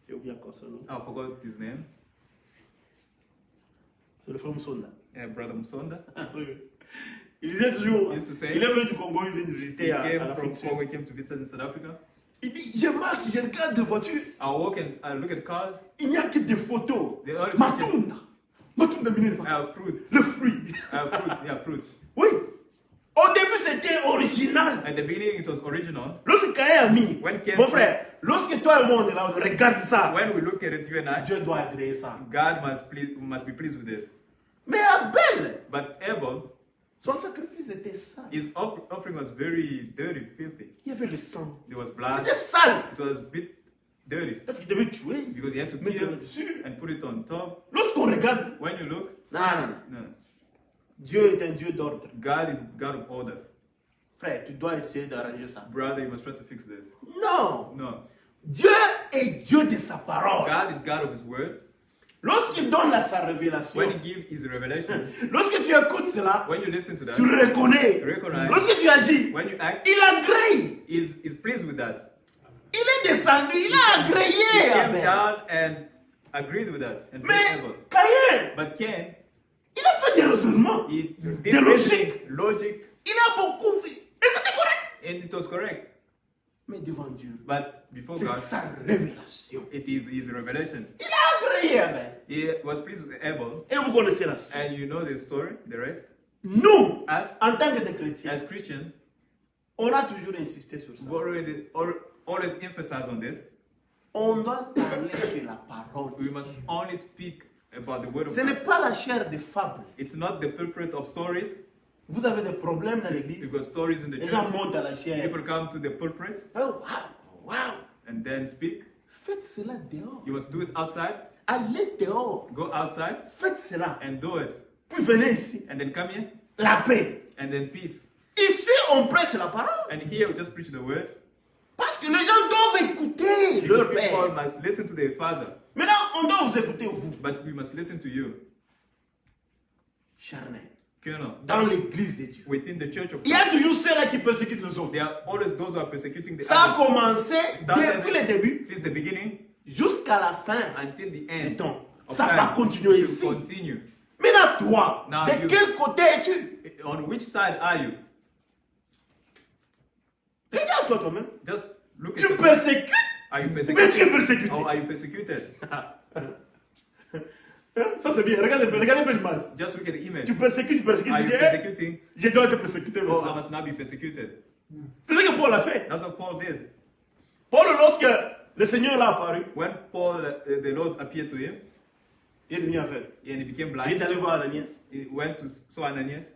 j'ai oublié encore son nom. I forgot his name. C'est le frère Moussonda. Brother Musonda. Il disait toujours, He used to say, il est venu du Congo, il vient de He visiter à came from l'Afrique du Sud. Congo, he came to visit in South Africa. Il dit, je marche, je regarde des voitures, I walk and I look at cars. il n'y a que des photos. The only Matunda. Matunda minérale. I have fruit. Le fruit. I have fruit. Yeah, fruit. Oui. Au début, c'était original. At the beginning, it was original. Lorsque Caïn a mis, When Cain- mon frère, lorsque toi et moi on est là, on regarde ça, When we look at it, you and I, Dieu doit agréer ça. God must be pleased with this. Mais Abel, But Abel, Son sacrifice était sale. His offering was very dirty, filthy. Il y avait le sang. There was blood. C'était sale. It was a bit dirty Parce qu'il devait tuer. because he had to Mettre kill là-dessus. and put it on top. Lorsqu'on regarde, When you look, non, non, non. no, Dieu est un Dieu d'ordre. God is God of order. Frère, tu dois essayer d'arranger ça. Brother, you must try to fix this. Non. No. Dieu est Dieu de sa parole. God is God of His word. Lorsqu'il donne sa When He révélation, gives His revelation, lorsque tu écoutes cela, when you listen to that, tu le reconnais. Recognize. Lorsque tu agis, when you act, il agrée. is pleased with that. Il est descendu, il a He agréé. came Amen. down and agreed with that and Mais been able. Caïn, But Cain, il a fait des raisonnements. he De did logique. logic, Il a beaucoup fait. Et c'était correct. and it was correct. Mais devant Dieu, But before c'est God, sa révélation. it is His revelation. Il a agréé. Amen. He was pleased with Abel, Et vous connaissez la suite. and you know the story, the rest. Nous, As en tant que des chrétiens, as Christians, on a toujours insisté sur ça. we always emphasize on this. On doit parler que la parole. We must only speak about the word of Ce n'est God. pas la chair des fables. It's not the pulpit of stories, Vous avez des problèmes dans l'église. because stories in the Les gens church, montent à la chair. people come to the pulpit Oh, wow, wow. and then speak. Faites cela dehors. You must do it outside. Allez dehors. Go outside Faites cela. and do it. Puis venez ici. And then come here La paix. and then peace. Ici, on prêche la parole. And here we just preach the word. Parce que les gens doivent écouter Because leur people père. must listen to their father. Maintenant, on doit vous écouter, vous. But we must listen to you. Charnel. Colonel, Dans l'église de Dieu. within the church of Il y a toujours ceux-là qui persécutent les autres. there are always those who are persecuting the Ça a others. commencé Started depuis le début since the beginning jusqu'à la fin until the du end. temps. of Ça time. va continuer It ici. will continue. Maintenant, toi, Now de you- quel côté es-tu? On which side are you? Regarde-toi toi-même. Just look at Tu yourself. persécutes, Are you mais tu es persecuted? persécuté. Or are you persecuted? Ça c'est bien. Regardez bien l'image. Just look at the image. Tu persécutes, tu persécutes. Are Tu you dis, persecuting? je dois te persécuter Oh, I maintenant. must not be persecuted. C'est ce que Paul a fait. That's what Paul did. Paul, lorsque le Seigneur l'a apparu, When Paul, the Lord appeared to him il est devenu aveugle. and he became Il blind, est allé voir Ananias. he went to saw Ananias.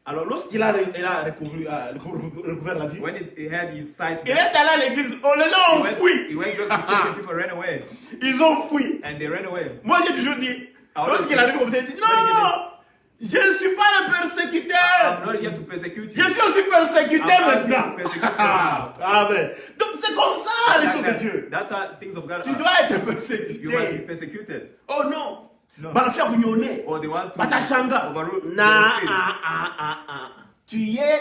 Alors lorsqu'il a recouvert la vie, When he had his sight, il est allé à l'église. Oh, les gens ont he fui. went back to church and people ran away. Ils ont fui. And they ran away. Moi, j'ai toujours dit, Ah, lorsqu'il ouais, arrive comme ça, il dit, non, je ne suis pas le persécuteur. I'm not here to persecute Je you. suis aussi persécuté I'm not here maintenant. to persecute you. Amen. Donc c'est comme ça les choses de Dieu. That's how things of God Tu are. dois être You must be persécuté. persecuted. Oh non. No. Banafia kunyone. Or they want to Batashanga. overrule Na, your sin. Tu es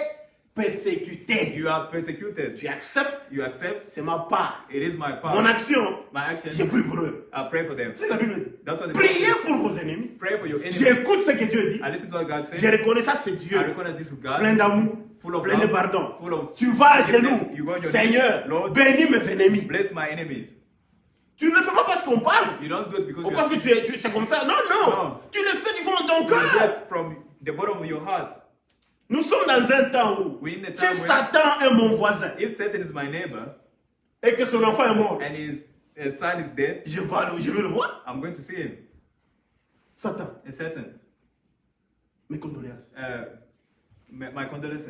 persécuté. You are persecuted. Tu acceptes. You accept. C'est ma part. It is my part. Mon action. My action. J'ai pris pour eux. I pray for them. C'est la Bible dit. That's what the Priez Bible pour vos ennemis. says. Pray for your enemies. J'écoute ce que Dieu dit. I listen to what God Je says. reconnais ça, c'est Dieu. I recognize this is God. Plein d'amour. Full of Plein de love. pardon. Full of Tu vas à forgiveness. genoux. You go on your Seigneur, knees. Lord, bénis mes ennemis. bless my enemies. Tu ne le fais pas parce qu'on parle. You don't do it because Ou you parce que c'est comme ça. Non, non. Non. Tu le fais du fond de ton You do cœur. it from the bottom of your heart. Nous sommes dans un temps où, We're in a si time where Satan est mon voisin if Satan is my neighbor et que son enfant est mort, and his son is dead, je vais le voir. I'm going to see him. Satan, And Satan, mes condoléances. my condolences.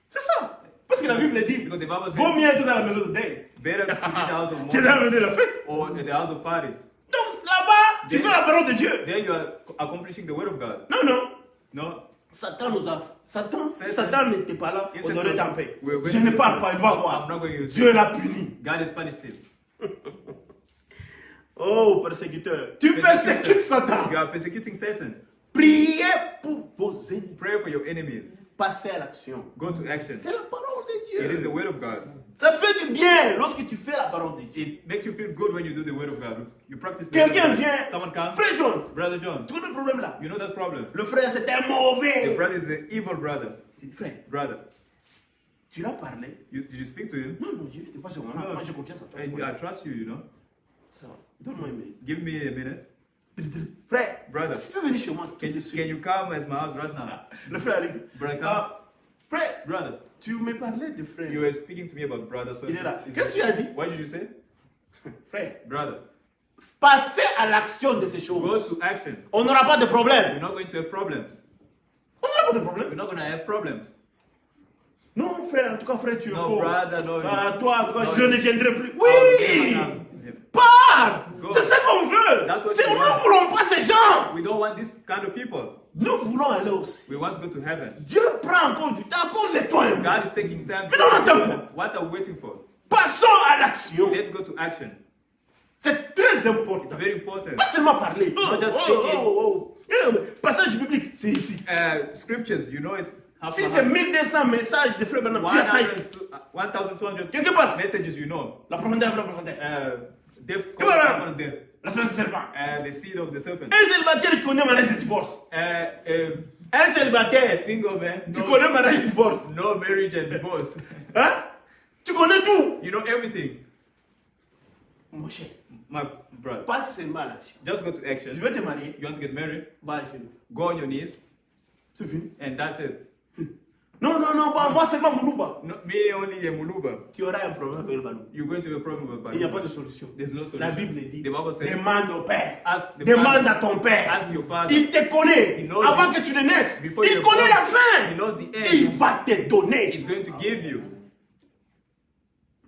C'est ça. Parce que la Bible dit, Because the Bible vaut says, mieux être dans la maison de deuil better to be in the house of que dans mourning la maison de la fête. or in the house of party. Donc là-bas, tu fais la parole de Dieu. There you are accomplishing the word of God. Non, non. No, Satan nous a... Satan, si Satan- Satan n'était pas là, If on Satan- aurait été en paix. we're going Je to- ne parle pas, il va I'm voir. not going to- Dieu l'a puni. God has punished him. Oh, persécuteur. Tu persécutes Satan. You are persecuting Satan. Priez pour vos ennemis. Pray for your enemies. Passez à l'action. Go to action. C'est la parole de It is Dieu. the word of God. Ça fait du bien lorsque tu fais la parole de Dieu. It makes you feel good when you do the word of God. You practice the word of Quelqu'un God. vient. Someone comes. Frère John, Brother John, tu connais le problème là? you know that problem. Le frère, c'est un The mauvais. brother is an evil brother. Je dis, frère, Brother, tu l'as parlé? did you speak to him? Non, non, je ne pas sur moi. No. Moi, j'ai confiance en toi. And I trust you, you know. Ça va. Donne-moi une minute. Give me a minute. Frère, Brother. est-ce que tu peux venir chez moi tout Can de you, suite? can you come at my house right now? Le frère arrive. Brother, come. Ah, frère, Brother, tu me parlais de frère. you were speaking to me about brother. So Il est là. is Qu'est-ce que it- tu as dit? What did you say? Frère, Brother, passez à l'action de ces choses. go to action. On n'aura pas de problème. You're not going to have problems. pas de problème. We're not going to have problems. Non, frère, en tout cas, frère, tu es No, faux. brother, no. Toi, en tout cas, No. je ne viendrai plus. I'll Oui! never come. Pars! Go. C'est ça qu'on veut. That's what Nous we ne want. voulons pas ces gens. We don't want this kind of people. Nous voulons aller aussi. We want to go to heaven. Dieu prend encore du temps à cause de toi et moi. God is taking time. Mais non, attends. What are we waiting for? Passons à l'action. Let's go to action. C'est très It's important. very important. Pas seulement parler. Not just speaking. Passage biblique, c'est ici. Scriptures, you know it. Si c'est 1200 messages de frère Branham, tu as ça ici. 1,200 Quelque part. messages, you know. La profondeur, la profondeur. Death, Come on. upon death. La semaine du serpent. The seed of the serpent. Un célibataire qui connaît mariage et divorce. Un A célibataire single man. qui connaît mariage et divorce. No marriage and divorce. Hein? Tu connais tout. You know everything. Mon cher, My brother. pas seulement à l'action. Just go to Je action. vais te marier. You want to get married? Va à genoux. Go on your knees, C'est fini. and that's it. Non, non, non, pas moi seulement Moulouba. No, me only a muluba. Tu auras un problème avec le ballon. You're going to have a problem with Il n'y a pas Bible. de solution. There's no solution. La Bible dit, The Bible says, demande au Père. Ask the Demande Father. à ton Père. Ask your father. Il te connaît He knows avant you. que tu ne naisses. Before Il you're connaît born. la fin. He knows the end. Il va te donner. He's going to give you.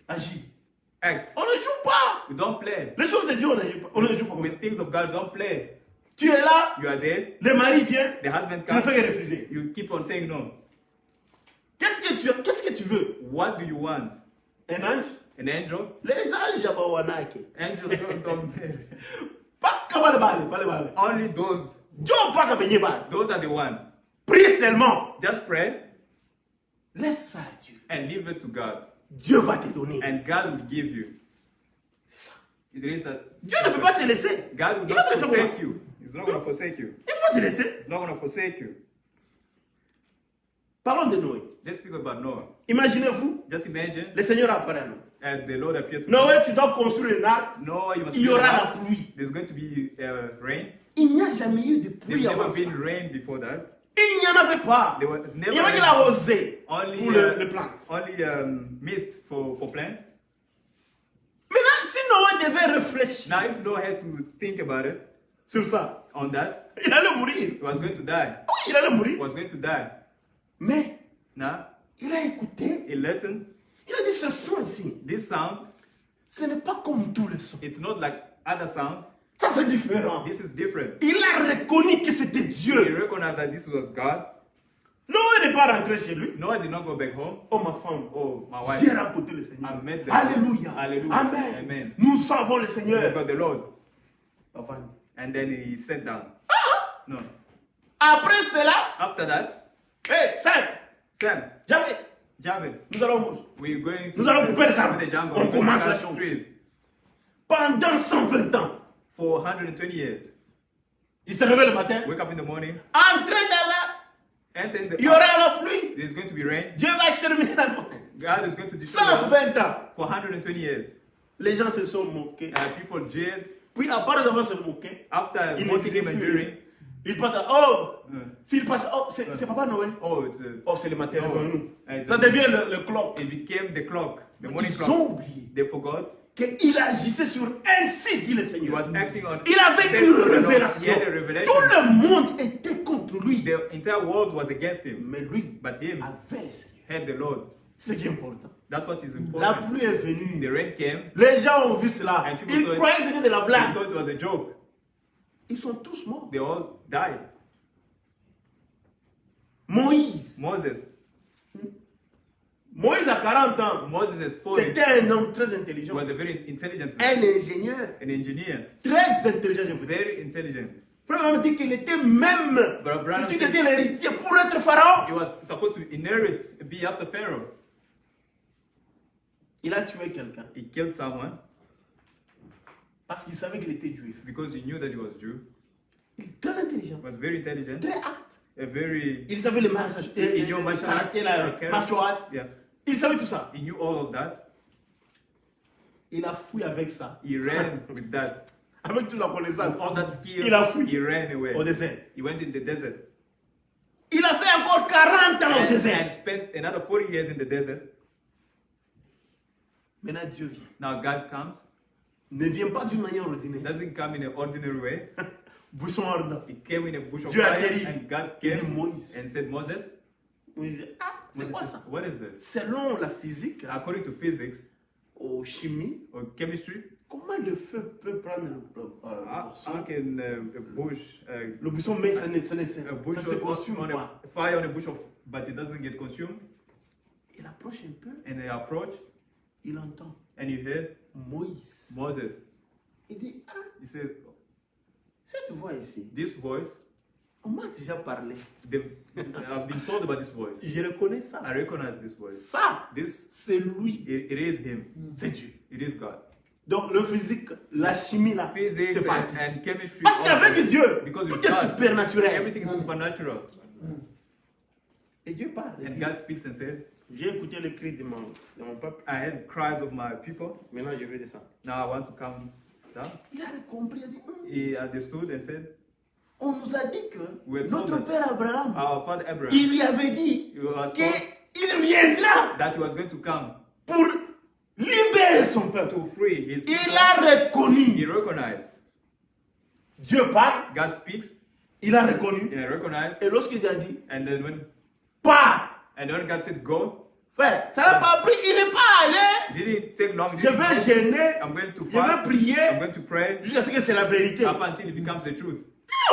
Agis. Act. On ne joue pas. You don't play. Les choses de Dieu, on ne joue pas. On ne joue pas. With things of God, don't play. Tu es là, You are there. le mari vient, The husband tu ne comes. fais que refuser. You keep on saying no. Qu'est-ce que tu veux? What do you want? Un ange? An angel? Les anges, wanake. Angels don't marry. Pas comme le balai, pas le balai. Only those. Dieu pas comme le balai. Those are the ones. Prie seulement. Just pray Laisse ça à Dieu. and leave it to God. Dieu va te donner. And God will give you. C'est ça. It is that Dieu ne peut pas te laisser. God will Il va not te laisser forsake comment? you. He's not going to forsake you. Il va te laisser. He's not going to forsake you. Parlons de Noé. Let's speak about Noah. Imaginez-vous, Just imagine le Seigneur apparaît à nous. the Lord appeared to Noé, tu dois construire un arc. Noah, you must Il y build aura an la ark. pluie. There's going to be rain. Il n'y a jamais eu de There's pluie avant never ça. been rain before that. Il n'y en avait pas. There was Il never y avait que rain. la rosée Only, pour les plantes. only mist for plants. Maintenant, si Noé devait réfléchir Now, if Noah had to think about it, sur ça, on that, il allait mourir. he was going to die. Oui, il allait He mourir. was going to die. Mais Now, il a écouté. he listened. Il a dit ce son ici, This sound, ce n'est pas comme tous les sons. it's not like other sound. Ça, c'est différent. This is different. Il a reconnu que c'était He Dieu. recognized that this was God. Noé n'est pas rentré chez lui. Noah did not go back home. Oh, ma femme. Oh, my wife. J'ai rencontré le Seigneur. I met the Alléluia. Alléluia. Amen. Amen. Nous savons le We Seigneur. got the Lord. Avant. And then he sat down. No. Après cela, After that, hé, Sam, Javed, nous allons mourir. we're going to Nous allons couper les arbres. the jungle. On We're going commence to la cut chose. trees Pendant 120 ans, for 120 years. il se levait le matin, Wake up in the morning, entrait dans la... enter in the Il y aura la pluie. There's going to be rain. Dieu va exterminer la mort. God is going to destroy them 120 ans. for 120 years. Les gens se sont moqués. People jeered. Puis, à part d'avoir se moqué, After ils ne mocking disaient him and plus jeering, rien. Ils partent, oh, Mm. s'il passe, oh, c'est Papa Noël. oh, Oh, c'est le matin, Oh. revenons-nous. Eh, Ça devient le clock. it became the clock, the morning Ils ont clock. oublié They forgot. qu'il agissait sur ainsi, dit le He Seigneur. was acting on. Il avait He une had a révélation. revelation. Tout le monde était contre lui. The entire world was against him, Mais lui but him avait le Seigneur. had the Lord. C'est ce qui est important. That's what is La important. pluie est venue. The rain came. Les gens ont vu cela. And people Ils saw it. croyaient que c'était de la They blague. thought it was a joke. Ils sont tous morts. They all died. Moïse. Moïse a 40 ans. Moses is 40. C'était un homme très He intelligent. was a very intelligent man, Un ingénieur. an engineer, Très intelligent, je vous dis. very intelligent. Frère même dit qu'il était même. But Abraham Surtout said- qu'il était l'héritier pour être pharaon. He was supposed to inherit, be after Pharaoh. Il a tué quelqu'un. He killed someone Parce qu'il savait qu'il était juif. because he knew that he was Jew. Il est très intelligent. He was very intelligent, Très apte. a very. Il savait les marches. He knew martial arts, Karaté, la character. martial art. Yeah, Il savait tout ça. he knew all of that. Il a fouillé avec ça. He ran with that. Avec toute la connaissance. With all that skill, Il a fui he ran away. au désert. He went in the desert Il a fait encore 40 ans au and désert. spent another 40 years in the desert. Maintenant, Dieu vient. Now God comes. Ne vient pas d'une manière ordinaire. Doesn't come in an ordinary way. buisson ardent. He came in a bush of Dieu a fire, dit, and God il dit came Moïse. and said, Moses, Moïse dit, ah, c'est quoi ça? what is this? Selon la physique, According to physics ou chimie, or chemistry, comment le feu peut prendre le how buisson? can a bush, Le buisson, mais ça a bush ça se consume on pas. a fire on a bush of, but it doesn't get consumed? Il approche un peu, And they approach, il entend and you hear Moïse. Moses. Il dit, ah, He said, cette voix ici, this voice, on m'a déjà parlé. I've been told about this voice. Je reconnais ça. I recognize this voice. Ça, This, c'est lui. it is him. C'est Dieu. It is God. Donc le physique, la chimie là, Physics c'est parti. and chemistry. Parce qu'avec Dieu, Because tout with est God, supernaturel. everything is supernatural. Et Dieu parle. il And dit, God speaks and said, j'ai écouté les cris de mon peuple. I heard cries of my people. Maintenant, je vais descendre. Now I want to come down. Il a compris, il a dit, He understood and said, on nous a dit que We're told notre that père Abraham, our father Abraham, il lui avait dit he was told qu'il viendra that he was going to come pour libérer son peuple. to free his people. Il a He reconnu. recognized. Dieu parle, God speaks, il a reconnu. he recognized. Et lorsqu'il a dit, And then when God said go, frère, ça n'a pas pris, il n'est pas allé. it didn't take long. Je vais gêner, I'm going to je vais fast. I'm prier going to pray jusqu'à ce que c'est la vérité. up until it becomes the truth.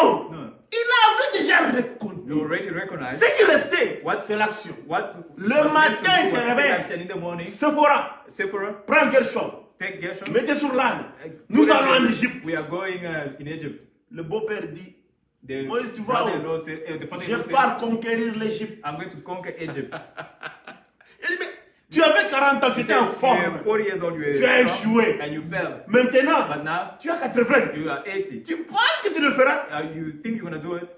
Non, No. il avait déjà You reconnu. already recognize Ce qui restait, What? c'est l'action. what Le was left matin, to do il se was to take réveille. action in the morning. Sephora, Sephora, prends Gershom, take Gershon. mettez sur l'âne. Put Nous it allons en in- Égypte. We are going in Egypt. Le beau-père dit, The Moïse, tu vas father-in-law said, the je father-in-law said, pars conquérir l'Égypte. I'm going to conquer Egypt. Il dit, mais tu avais 40 ans, tu étais en You forme. are 40 years old, you Tu as were strong, échoué. and you fell. Maintenant, But now tu as 80. you are 80. Tu penses que tu le feras? You think you're gonna do it?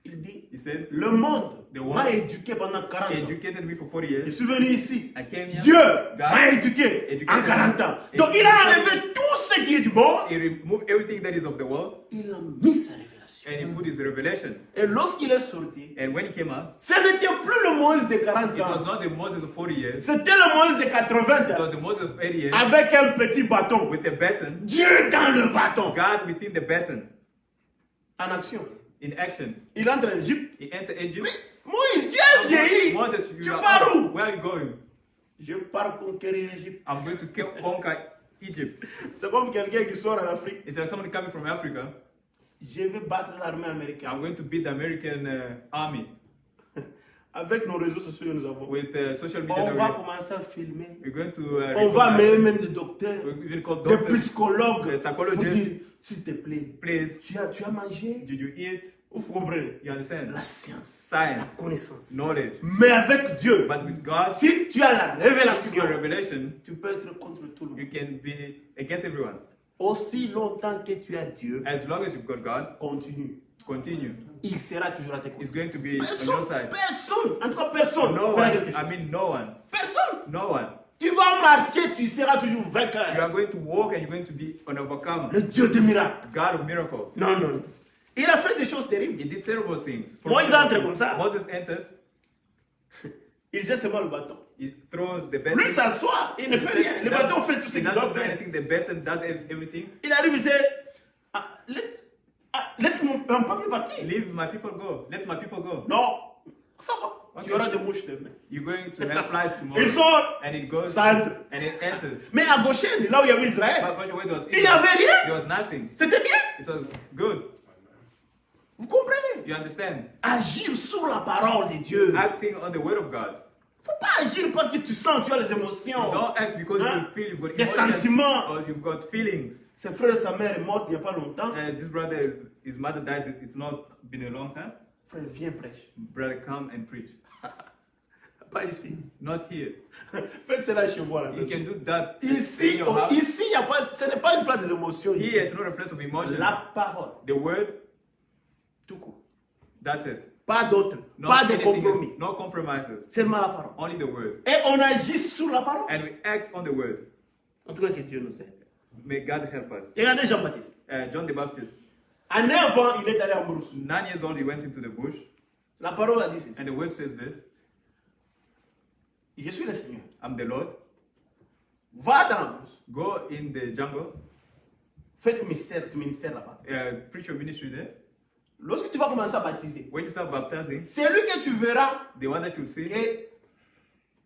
Il dit, He said, le monde The world m'a éduqué pendant 40 ans. educated me for 40 Je years. suis venu ici. I came here. Dieu God m'a éduqué educated en 40 ans. me. Donc il a enlevé tout ce qui est du monde. He removed everything that is of the world Il a mis sa révélation. and he put his revelation. Et lorsqu'il est sorti, And when he came out, ce n'était plus le Moïse de 40 it was ans. not the Moses of 40 years. C'était le Moïse de 80 It ans. was the Moses of 80 years Avec un petit bâton. with a baton. Dieu dans le bâton. God within the baton. En action. In action. Il entre en Égypte. He entered Egypt. Moïse, tu as vieilli. Moses, Tu you are pars old. où? Where are you going? Je pars conquérir l'Égypte. I'm going to conquer Egypt. C'est comme quelqu'un qui sort en Afrique. It's like somebody coming from Africa. Je vais battre l'armée américaine. I'm going to beat the American army Avec nos réseaux sociaux que nous avons. with social media. On that va we- commencer à filmer. We're going to. On va recognize- même des docteurs, We're even called des doctors. psychologues. Des psychologists. Pour dire, s'il te plaît, Please, tu as mangé. did you eat? Vous comprenez? You understand? La science, la Science, connaissance. knowledge. Mais avec Dieu, But with God, si tu as la if your révélation, revelation, tu peux être contre tout le monde. you can be against everyone. Aussi longtemps que tu as Dieu, As long as you've got God, continue. continue. Il sera toujours à tes It's côtés. going to be on your Personne, side. personne, en tout cas personne, No fera one, quelque I chose. mean no one, Personne. no one. Tu vas marcher, tu seras toujours You vainqueur. are going to walk and you're going to be an overcomer. Le Dieu des miracles. God of miracles. Non, non, non. Il a fait des choses terribles. He did terrible things. Moïse entre comme ça. Moses enters, Il jette seulement le bâton. he throws the baton. Lui s'assoit, il ne fait rien. Le bâton fait tout ce He qu'il doesn't doit do faire. anything. The baton does everything. Il arrive, il dit, laisse mon peuple partir. Leave my people go. Let my people go. Non, ça va. Tu Ok. auras des mouches demain. You're going to have flies tomorrow. Il sort, And it goes. ça entre. And it enters. Mais à Goshen, là où il y avait Israël, But where there was il n'y avait There rien. was nothing. C'était bien. It was good. Vous comprenez? You understand? Agir sur la parole de Dieu. Acting on the word of God. Faut pas agir parce que tu sens, tu as les émotions. Don't act because Hein? you feel you've got Des emotions sentiments. or you've got feelings. Ses frères et sa mère est morte il n'y a pas longtemps. This brother, his mother died. It's not been a long time. Frère, viens prêche. Brother, come and preach. Pas ici. Not here. Faites cela chez vous à la You maison. can do that in Ici, your house. ici, y a pas, ce n'est pas une place des émotions. ici. Here, it's not a place of emotion. La parole, The word, tout court. that's it. Pas d'autre, Not pas de anything compromis. else. No compromises. Seulement la parole. Only the word. Et on agit sur la parole. And we act on the word. En tout cas, que Dieu nous aide. May God help us. Regardez Jean-Baptiste. John the Baptist, En 9 ans, il est allé en brousse. 9 years old, he went into the bush. La parole a dit ceci. And the word says this: Je suis le Seigneur. I'm the Lord. Va dans la brousse. Go in the jungle, Fais ton ministère là-bas. preach your ministry there. Lorsque tu vas commencer à baptiser, When you start baptizing, c'est lui que tu verras the one that you'll see, et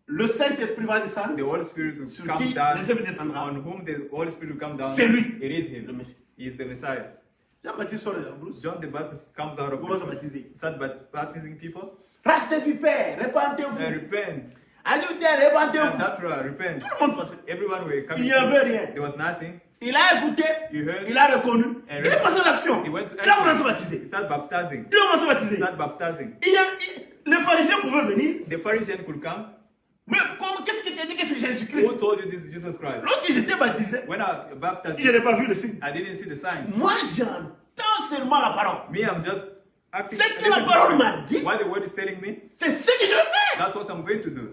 le Saint-Esprit va descendre. the Holy Spirit will Sur come qui down, l'Esprit descendra. on whom the Holy Spirit will come down. C'est lui. It is Le him. Messie. He is the Messiah. Jean-Baptiste sort de la brousse. John the Baptist comes out of Commence à baptiser. start baptizing people. Race des vipères, répandez-vous. And repent. Adultère, And répandez-vous. natural, repent. Tout le monde pensait. Everyone were Il coming. n'y avait rien. There was nothing. Il a écouté, You heard? il a reconnu. And Il est passé à l'action. He went to Il a commencé à action. baptiser. He started baptizing. Il a commencé à baptiser. Start baptizing. Les pharisiens pouvaient venir. The Pharisee could come. Mais qu'est-ce qui t'a dit que c'est Who Jésus-Christ? told you this is Jesus Christ? Lorsque j'étais baptisé, When I baptized je you, n'ai pas vu le signe. I didn't see the sign. Moi, j'entends seulement la parole. Me, I'm just acting. C'est que la parole m'a dit. What the word is telling me, C'est ce que je fais. that's what I'm going to do.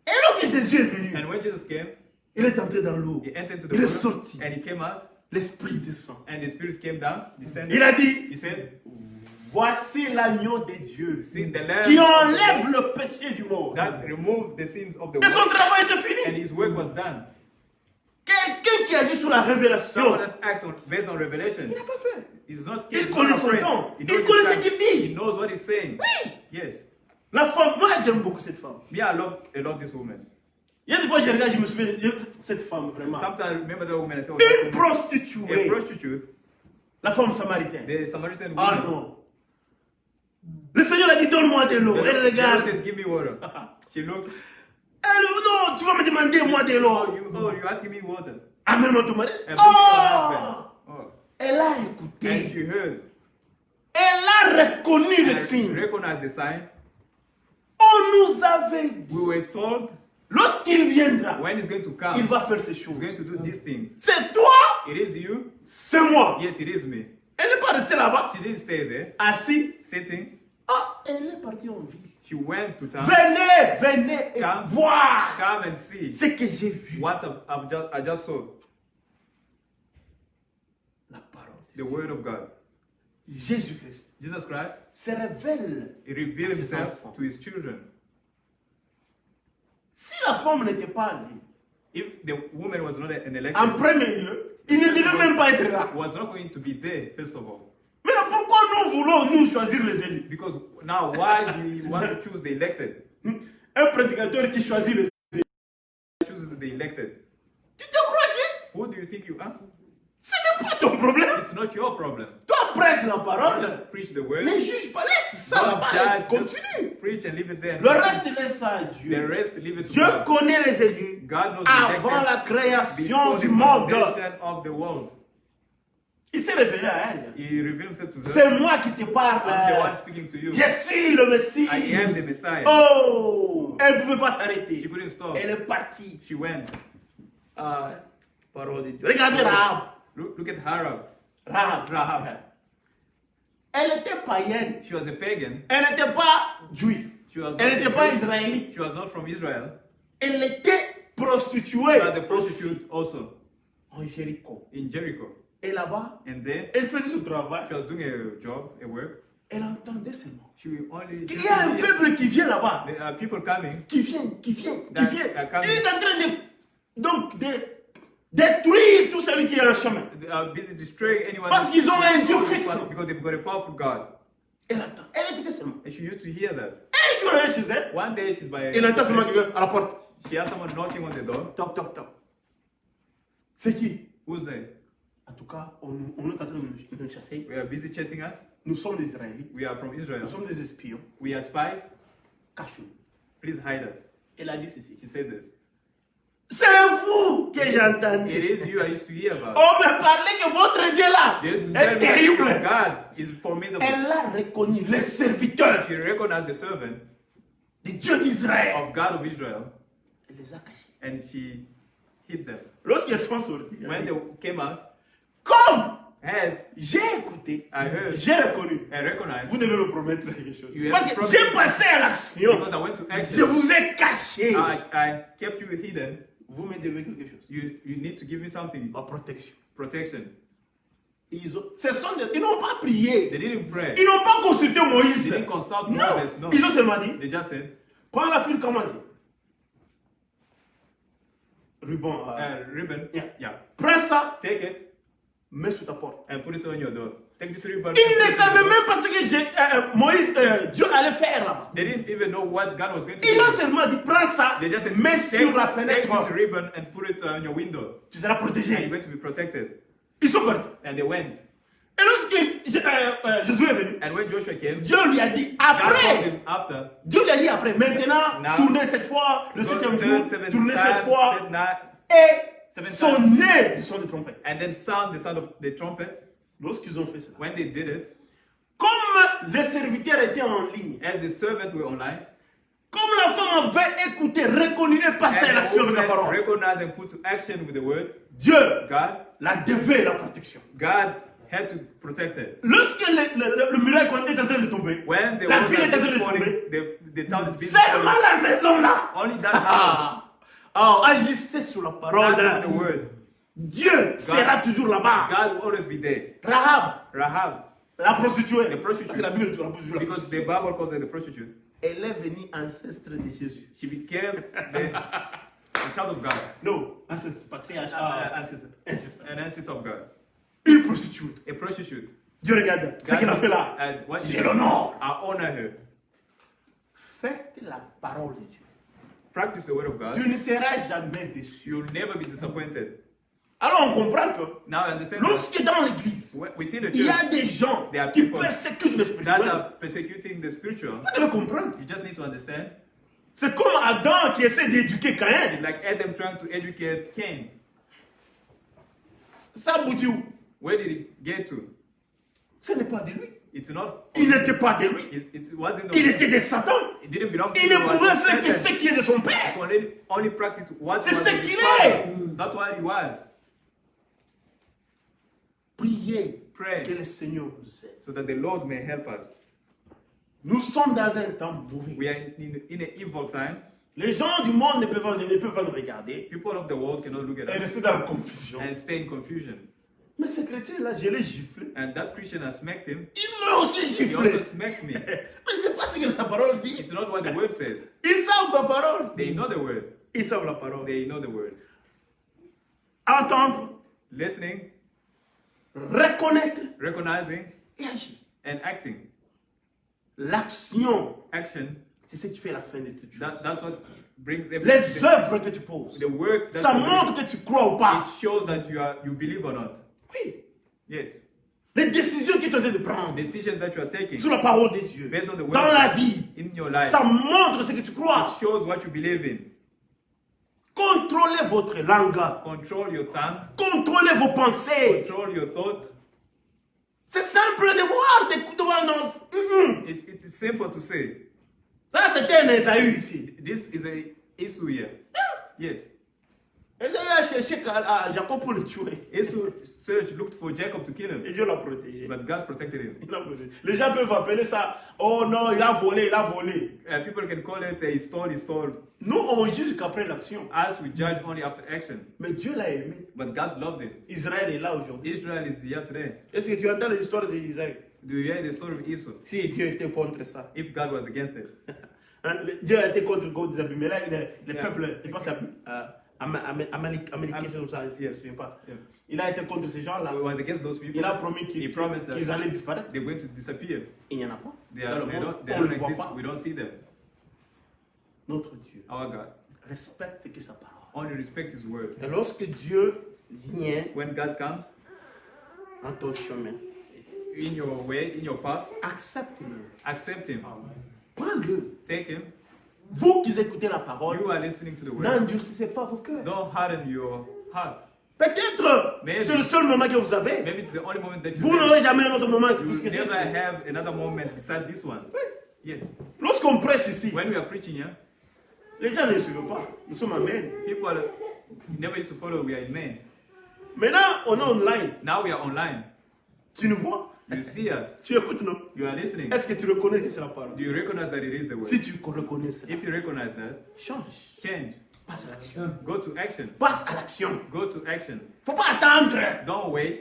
Et lorsque Jésus est venu, And when Jesus came, il est entré dans l'eau. he entered into the Il est water sorti. and he came out L'Esprit descend. and the Spirit came down, descended. Il a dit, He said, voici l'agneau de Dieu see the Lamb qui of enlève God le péché du monde. that removed the sins of the Et son world. travail était And fini. his work was done. Quelqu'un qui agit sur la révélation, Someone that acts based on revelation. il n'a pas peur. He's not scared. Il He's connaît not son afraid. temps. He Il knows his connaît ce time. qu'il dit. He knows what he's saying. Oui. Yes. La femme, moi j'aime beaucoup cette femme. Me, I love this woman. Il y a des fois je regarde, je me souviens de cette femme vraiment. Sometimes I remember that woman and say, oh, Une that woman, a prostituée. prostitute, La femme samaritaine. the Samaritan woman. Ah non. Le Seigneur a dit donne-moi de l'eau. Elle Jesus regarde. says, give me water. She looks, Elle non, tu vas me demander moi de l'eau. you're asking me water. Amène-moi ton mari. And bring me your Oh. husband. Oh. Elle a And écouté. she heard. Elle a reconnu le And signe. recognized the sign. On nous avait dit. We were told Lorsqu'il viendra, when he's going to il come, va faire ces he's choses. going to do these things. C'est toi, It is you. c'est moi. Yes, it is me. Elle n'est pas restée là-bas, She didn't stay there, assise. sitting. Ah, elle est partie en ville. She went to town. Venez et Come. voir Come and see ce que j'ai vu. what I just saw. La parole. The word of God. Jésus-Christ Jesus Christ, se révèle. he revealed Ses himself enfants. to his children. Si la femme n'était pas libre, If the woman was not an en elected, premier lieu, il ne devait même pas être là. was not going to be there, first of all. Mais là, pourquoi nous voulons, nous, choisir les élus? Because now, why do we want to choose the elected? Un prédicateur qui choisit les élus. Chooses the elected. Tu te crois que Who do you think you are? ce n'est pas ton problème? It's not your problem. Toi, prêche la Don't parole, just preach the word. ne juge pas, laisse ça Don't là-bas et judge, just continue. preach and leave it there. Le reste, laisse ça à The Dieu. rest, leave it to Dieu God. connaît les élus God knows the avant la elected création before du the monde. foundation of the world. Il s'est révélé à elle. He revealed himself to her. C'est moi qui te I'm the one parle. speaking to you. Je suis le Messie. I am the Messiah. Oh, elle ne pouvait pas She s'arrêter. couldn't stop. Elle est partie. She went. Ah, parole de Dieu. Regardez Rahab. Look at Harab. Rahab. Elle était païenne. She was a pagan. Elle n'était pas juive. She was not Elle n'était pas Jew. israélite. She was not from Israel. Elle était prostituée. She was a prostitute also En Jéricho. in Jericho. Et là-bas, And there, elle faisait son travail. she was doing a job, a work. Elle entendait seulement. She only. Il y a un peuple qui vient là-bas. There are people coming. Qui vient. Il That- est en train de détruire tout celui qui est en chemin. They are busy destroying anyone. Parce qu'ils ont un Dieu puissant. Because they've got a powerful God. Elle attend. Elle écoutait seulement. And she used to hear that. Un jour, elle est chez elle. One day she's by. Elle entend seulement quelqu'un à la porte. She has someone knocking on the door. Toc, toc, toc. C'est qui? Who's there? En tout cas, on est en train de nous chasser. We are busy chasing us. Nous sommes des Israélites. We are from Israel. Nous sommes des espions. We are spies. Cachons. Please hide us. Elle a dit ceci. She said this. C'est vous que j'entendais. It is you I used to hear about. On me parlait que votre Dieu là They used to est tell terrible. me God is formidable. Elle a reconnu les serviteurs She recognized the servant du Dieu d'Israël. of God of Israel Elle les a cachés. and she hid them. Lorsqu'elles sont sorties, When they came out, comme as j'ai écouté, I heard j'ai reconnu. and recognized, Vous devez me promettre quelque chose. You Parce have que promised. j'ai passé à l'action. because I went to Je action, vous ai caché. I kept you hidden. Vous me devez quelque chose. You need to give me something. Ma protection. Protection. Ils n'ont pas prié. They didn't pray. Ils n'ont pas consulté They Moïse. didn't consult Non. Moses. No. Ils ont seulement dit, They just said, prends la file commence. Ruban. ribbon, Yeah. yeah. Prends ça, Take it mets sous ta porte. and put it on your door. Take this ribbon. Ils ne savaient même pas ce que Dieu allait faire là-bas. They didn't even know what God was going to Il a do. seulement dit, prends ça, They just said, mets take, sur la take fenêtre, this ribbon and put it on your window. tu seras And you're protégé. going to be protected. Ils sont partis. And they went. Et lorsque Jésus est venu, And when Joshua came, Dieu lui a dit, God told après, him after, Dieu lui a dit après, maintenant, Now, tournez cette fois, le go septième turn jour, 7 tournez cette times, fois, 7 night, et 7 son times, nez du son de trompette. and then sound the sound of the trumpet. Lorsqu'ils ont fait cela, When they did it, comme les serviteurs étaient en ligne, as the servants were online, comme la femme avait écouté, reconnu et passé à and l'action the avec la woman parole, recognized and put to action with the word, Dieu God, la devait la protection. God had to protect it. Lorsque le miracle est en train de tomber, When the la walls ville est en are train de falling, tomber, the town is being seulement falling. la maison là, Only that house, agissait sur la parole. not the word. Dieu sera toujours là-bas. God will always be there. Rahab, Rahab, la prostituée, the prostitute, parce que la Bible dit la prostituée, because the Bible calls her the prostitute, elle est venue ancestre de Jésus. she became the child of God, Non, ancestre, patriarche, ancestor, an ancestor of God, une prostituée. a prostitute. Dieu regarde ce qu'elle a fait là. And what she Je l'honore. I honor her. Faites la parole de Dieu. Practice the word of God. Tu ne seras jamais déçu. You'll never be disappointed. Alors on comprend que Now I understand that lorsque dans l'église, within the il y a church des gens there are qui people persécutent le that spirituel, are persecuting the spiritual, vous devez comprendre. you just need to understand. C'est comme Adam qui essaie d'éduquer Caïn. It's like Adam trying to educate Cain. Ça aboutit où? Where did it get to? Ce n'est pas de lui. It's not. Il n'était pas de lui. It wasn't. Il était de Satan. It didn't belong to Il him. ne It was pouvait of faire que Satan. ce qui est de son père. He only practiced what C'est was ce of his qu'il father. est. That's what he was. Priez Pray. que le Seigneur nous aide. So that the Lord may help us. Nous sommes dans un temps mauvais. We are in an evil time. Les gens du monde ne peuvent pas nous regarder People of the world cannot look at et us rester dans la confusion. and stay in confusion. Mais ce chrétien-là, je l'ai giflé. And that Christian has smacked him. Il m'a aussi He giflé. also smacked me. Mais c'est pas ce que la parole dit. It's not what the word says. Ils savent la parole. They know the word. Ils savent la parole. They know the word. Entendre, Listening, reconnaître recognizing, et agir. and acting. L'action, Action. c'est ce qui fait la fin de toute chose. That's what brings Les everything. œuvres que tu poses, The work that ça you do, montre que tu crois ou pas. it shows that you believe or not. Oui. Yes. Les décisions que tu es en train de prendre Decisions that you are taking sur la parole de Dieu, based on the word dans of la God vie, in your life. ça montre ce que tu crois. It shows what you believe in. Contrôlez votre langue. Control your tongue. Contrôlez vos pensées. Control your thought. C'est simple de voir, de voir non. It is simple to say. Ça, c'était un Esaü ici. This is a issue here. Yes. Esaü a cherché Jacob pour le tuer. Esau search looked for Jacob to kill Et him, Dieu l'a protégé. but God protected him. Il l'a protégé. Les gens peuvent appeler ça, oh non, il a volé, il a volé. People can call it he stole. Nous, on juge qu'après l'action. Us, we judge only after action. Mais Dieu l'a aimé. But God loved it. Israël est là aujourd'hui. Israel is here today. Est-ce que tu entends l'histoire d'Israël? Do you hear the story of Esau? Si Dieu était contre ça. If God was against it. Hein, Dieu a été contre Abimelech, les Yeah. peuples, je pense à Amalek, quelque chose comme ça, je ne Yes. sais pas. Yeah. Il a été contre ces gens-là. He was against those people. Il a promis He promised that qu'ils allaient disparaître. they're going to disappear. Il n'y en a pas. They Dans le monde, don't on ne le voit exist. pas. We don't see them. Notre Dieu Our God respecte que sa parole. only respect His word. Et lorsque Dieu vient When God comes en ton chemin, in your way, in your path, accepte-le. accept Him. Prends-le. Take Him. Vous qui écoutez la parole, You are listening to the word. n'endurcissez pas vos cœurs. Don't harden your heart. Peut-être Maybe. c'est le seul moment que vous avez. Maybe it's the only moment that Vous you n'aurez jamais un autre moment. You plus que never celui-ci. have another moment beside this one. Yes. Lorsqu'on prêche ici, When we are preaching here, les gens ne suivent pas. Nous sommes amen. people never used to follow. We are in Maine. Maintenant, on est online. Now we are online. Tu nous vois. You see us. Tu écoutes, non? You are listening. Est-ce que tu reconnais que c'est la parole? Do you recognize that it is the word? Si tu reconnais cela, If you recognize that, change. change. Passe à l'action. Go to action. Passe à l'action. Go to action. Faut pas attendre. Don't wait.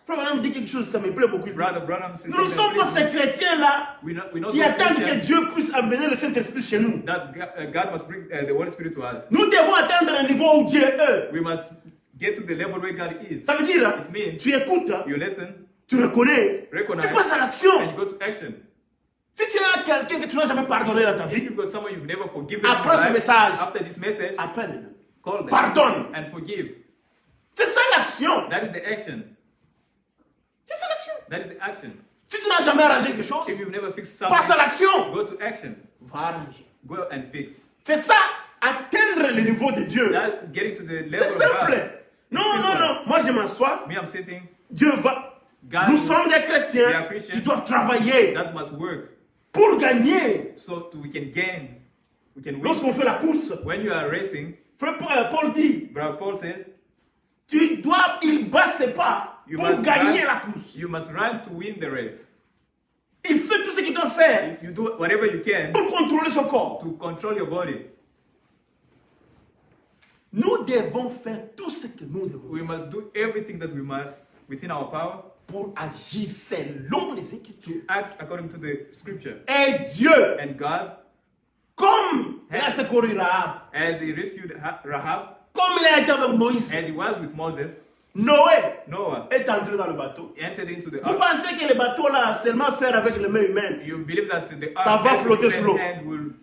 Frère Branham dit quelque chose, ça me plaît beaucoup. Brother Branham says Nous ne sommes pas ces chrétiens-là we're not qui those attendent que Christians Dieu puisse amener le Saint-Esprit chez nous. that God must bring the Holy Spirit to us. Nous devons atteindre un niveau où Dieu est. We must get to the level where God is. Ça veut dire, It means tu écoutes, you listen, tu reconnais, recognize, tu passes à l'action. and you go to action. Si tu as quelqu'un que tu n'as jamais pardonné dans ta If vie, you've got someone you've never forgiven in your après ce life, message, after this message, appelle-le. call them Pardonne. and forgive. C'est ça l'action. That is the action. C'est ça l'action. That is the action. Si tu n'as jamais arrangé quelque chose, If you've never fixed passe à something, l'action. go to action. Va arranger. Go and fix. C'est ça, atteindre le niveau de Dieu. That getting to the C'est level of simple. God. Non, It's non, simple. non. Moi, je m'assois. Me, I'm sitting. Dieu va. God Nous will- sommes des We chrétiens are Christians. qui doivent travailler That must work pour gagner. so we can gain. We can win. Lorsqu'on fait la course, When you are racing, Frère Paul dit, Brother Paul says, il bat ses pas you pour must gagner run, la course. you must run to win the race. Il fait tout ce qu'il doit faire You do whatever you can pour contrôler son corps. to control your body. Nous devons faire tout ce que nous devons We must do everything that we must within our power pour agir selon les to Écritures. act according to the scripture. Et Dieu, And God, comme il a secouru Rahab, as he rescued Rahab, comme il a été avec Moïse, as he was with Moses, Noé Noah est entré dans le bateau. entered into the Vous ark. pensez que le bateau là, seulement faire avec les mains humaines? You believe that the Ça ark va as flotter with sur l'eau. hand will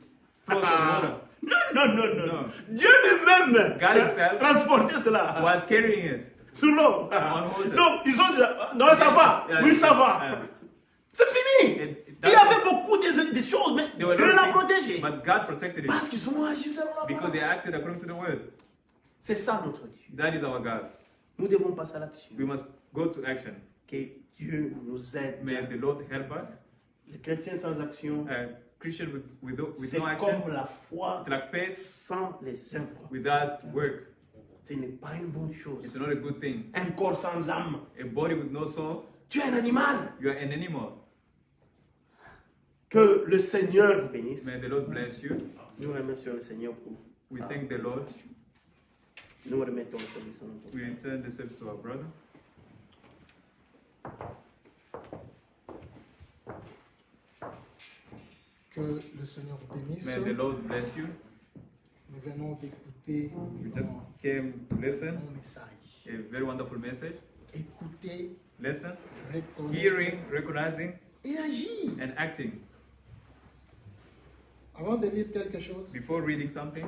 float on water. Non, non, non, non. Non. Dieu lui-même God himself transporter cela Was carrying it. sous l'eau. On water. Donc, ils ont dit, non, ça va. Yeah, Oui, ça yeah, va. yeah. C'est fini. Il y avait beaucoup de choses, mais They were Dieu not l'a big, protégé. but God protected it Parce qu'ils ont agi selon la because they parole. acted according to the word. C'est ça notre Dieu. That is our God. Nous devons passer à l'action. We must go to action. Que Dieu nous aide. May the Lord help us. Les chrétiens sans action, Christian with c'est no action, comme la foi it's like faith sans les œuvres. without work. Ce n'est pas une bonne chose. It's not a good thing. Un corps sans âme. A body with no soul, Tu es un animal. you are an animal. Que le Seigneur vous bénisse. May the Lord bless you. Nous remercions le Seigneur pour We ça. thank the Lord. Nous remettons le service en notre We return the service to our brother. Que le Seigneur vous bénisse. May the Lord bless you. Nous venons d'écouter We just came to listen. mon message. A very wonderful message. Écouter, Listen, reconnaître hearing, recognizing, et agir. and acting. Avant de lire quelque chose, Before reading something,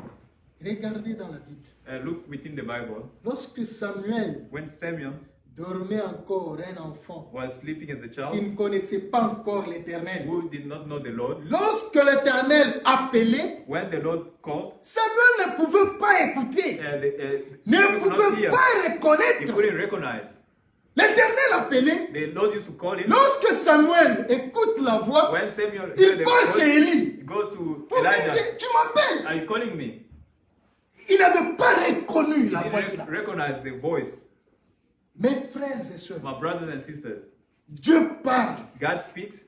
regardez dans la Bible. look within the Bible. Lorsque Samuel When Samuel dormait encore un enfant was sleeping as a qui child, ne connaissait pas encore l'Éternel, who did not know the Lord, lorsque l'Éternel appelait, when the Lord called, Samuel ne pouvait pas écouter, ne Samuel could not pouvait hear. pas He reconnaître. couldn't recognize. L'Éternel appelait. The Lord used to call him. Lorsque Samuel écoute la voix, When Samuel heard il the passe voice, chez Élie. he goes to Pour lui Elijah. dire, tu m'appelles. Are you calling me? Il n'avait pas reconnu He la voix didn't qu'il a. recognize the voice. Mes frères et sœurs, My brothers and sisters, Dieu parle. God speaks.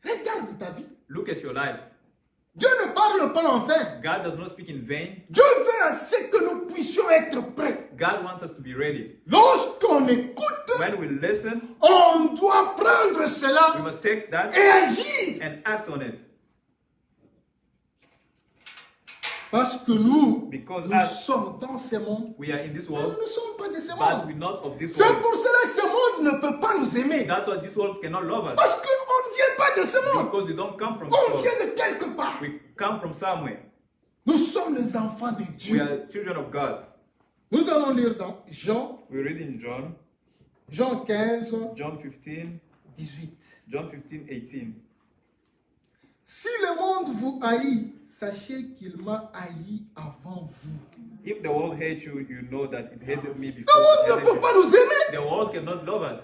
Regarde ta vie. Look at your life. Dieu ne parle pas en vain. God does not speak in vain. Dieu veut à ce que nous puissions être prêts. God wants us to be ready. Lorsqu'on écoute, When we listen, on doit prendre we cela must take that et agir. and act on it. Parce que nous, Because nous as sommes dans ce monde. we are in this Mais world, nous ne sommes pas de ce but monde. we're not of this C'est world. pour cela que ce monde ne peut pas nous aimer. That's why this world cannot love us. Parce qu'on ne vient pas de ce monde. Because we don't come from this On world. vient de quelque part. We come from somewhere. Nous sommes les enfants de We Dieu. are children of God. Nous allons lire dans Jean, We read in Jean 15, John 15, 18. John 15, 18. Si le monde vous haït, sachez qu'il m'a haï avant vous. If the world hates you, you know that it hated me Le before. monde it ne hated peut you. pas nous aimer. The world cannot love us.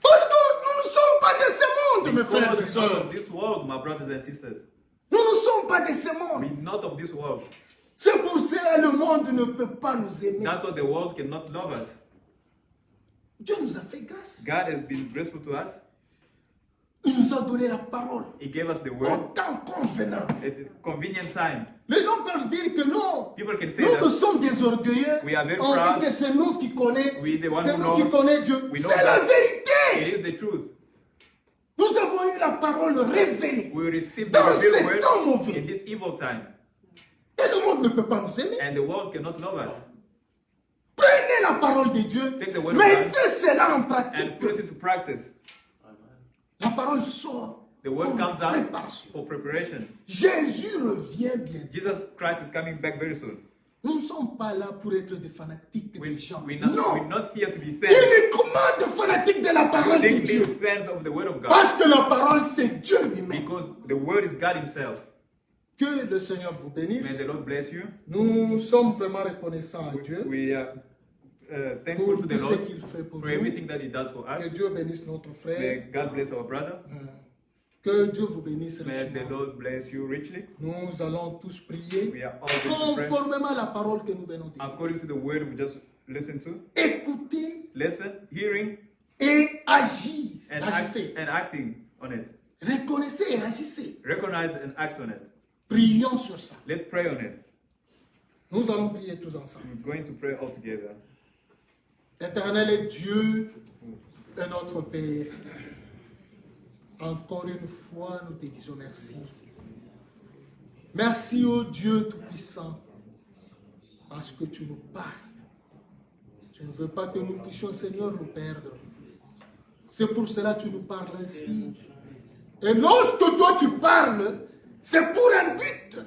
Parce que nous ne sommes pas de ce monde, mes frères Because et we're not sœurs. of this world, my brothers and sisters. Nous ne sommes pas de ce monde. We're not of this world. C'est pour cela que le monde ne peut pas nous aimer. That's why the world cannot love us. Dieu nous a fait grâce. God has been graceful to us. Il nous a donné la parole He gave us the en word temps convenable. at a convenient time. Les gens peuvent dire que non. People can say Nous, nous that sommes des orgueilleux. We are very On proud. dit que c'est nous qui connaissons. We the one C'est who nous qui knows. connaissons Dieu. We know C'est la that. vérité. it is the truth. Nous avons eu la parole révélée. We received the Dans revealed ce temps word mauvais. in this evil time. Et le monde ne peut pas nous aimer. And the world cannot love us. Prenez la parole de Dieu. Take the word of Mettez cela en And pratique. put it into practice. La parole sort The word pour comes out préparation. for preparation. Jésus revient bientôt. Jesus Christ is coming back very soon. Nous ne sommes pas là pour être des fanatiques des gens. We're Non, not here to be fans. uniquement des fanatiques de la parole de We're Dieu. fans of the word of God. Parce que la parole, c'est Dieu lui-même. Because the word is God himself. Que le Seigneur vous May bénisse. the Lord bless you. Nous sommes vraiment reconnaissants à Dieu We are thankful pour to tout the ce Lord qu'il fait pour for nous. everything that he does for us. Que Dieu bénisse notre frère. May God bless our brother. Que Dieu vous bénisse May the richement. Lord bless you richly. Nous allons tous prier We are all going to pray conformément à la parole que nous venons de dire. according to the word we just listened to. Écoutez Listen, hearing, et agissez. and, Agissez. and acting on it. Reconnaissez et agissez. Recognize and act on it. Prions sur ça. Let's pray on it. Nous allons prier tous ensemble. We're going to pray all together. Éternel Dieu et notre Père, encore une fois, nous te disons merci. Merci au Dieu Tout-Puissant, parce que tu nous parles. Tu ne veux pas que nous puissions, Seigneur, nous perdre. C'est pour cela que tu nous parles ainsi. Et lorsque toi tu parles, c'est pour un but.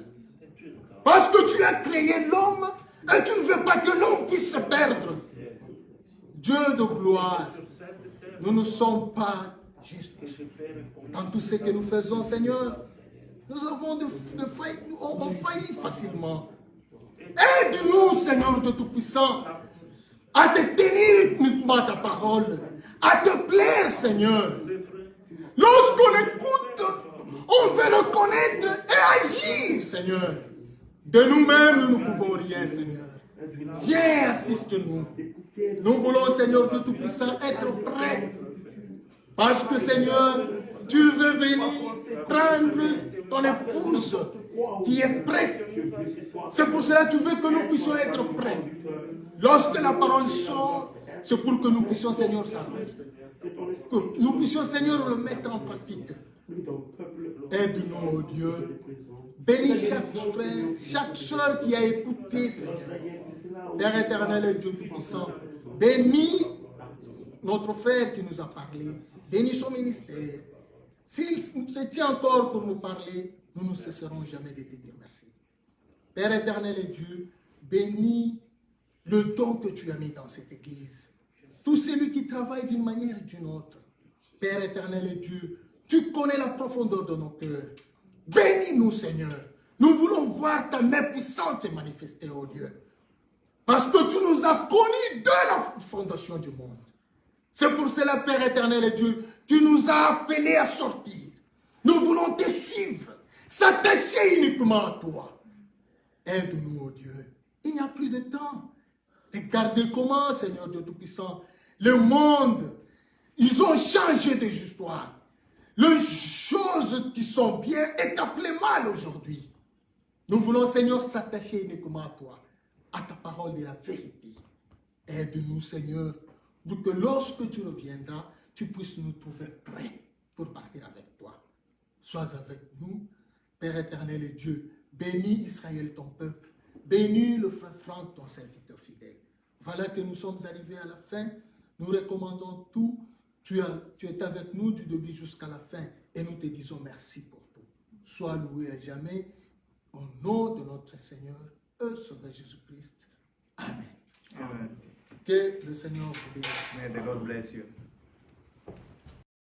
Parce que tu as créé l'homme et tu ne veux pas que l'homme puisse se perdre. Dieu de gloire, nous ne sommes pas justes. Dans tout ce que nous faisons, Seigneur, nous avons on faillit facilement. Aide-nous, Seigneur de Tout-Puissant, à se tenir uniquement à ta parole, à te plaire, Seigneur. Lorsqu'on écoute, on veut reconnaître et agir, Seigneur. De nous-mêmes, nous ne pouvons rien, Seigneur. Viens, assiste-nous. Nous voulons, Seigneur de Tout-Puissant, être prêts. Parce que, Seigneur, tu veux venir prendre ton épouse qui est prête. C'est pour cela que tu veux que nous puissions être prêts. Lorsque la parole sort, c'est pour que nous puissions, Seigneur, s'arrêter. Que nous puissions, Seigneur, le mettre en pratique. Aide-nous, oh Dieu. Bénis chaque frère, chaque soeur qui a écouté, Seigneur. Père éternel et Dieu Tout-Puissant, bénis notre frère qui nous a parlé. Bénis son ministère. S'il se tient encore pour nous parler, nous ne cesserons jamais de te dire merci. Père éternel et Dieu, bénis le don que tu as mis dans cette église. Tout celui qui travaille d'une manière ou d'une autre. Père éternel et Dieu, tu connais la profondeur de nos cœurs. Bénis-nous, Seigneur. Nous voulons voir ta main puissante se manifester, oh Dieu. Parce que tu nous as connus de la fondation du monde. C'est pour cela, Père éternel et Dieu, tu nous as appelés à sortir. Nous voulons te suivre, s'attacher uniquement à toi. Aide-nous, oh Dieu. Il n'y a plus de temps. Regardez comment, Seigneur Dieu Tout-Puissant, le monde, ils ont changé de histoire. Les choses qui sont bien est appelées mal aujourd'hui. Nous voulons, Seigneur, s'attacher uniquement à toi, à ta parole de la vérité. Aide-nous, Seigneur, pour que lorsque tu reviendras, tu puisses nous trouver prêts pour partir avec toi. Sois avec nous, Père éternel et Dieu. Bénis Israël, ton peuple. Bénis le frère Franck, ton serviteur fidèle. Voilà que nous sommes arrivés à la fin. Nous recommandons tout. Tu es avec nous du début jusqu'à la fin. Et nous te disons merci pour tout. Sois loué à jamais. Au nom de notre Seigneur et Sauveur Jésus-Christ. Amen. Amen. Que le Seigneur vous bénisse. May the Lord bless you.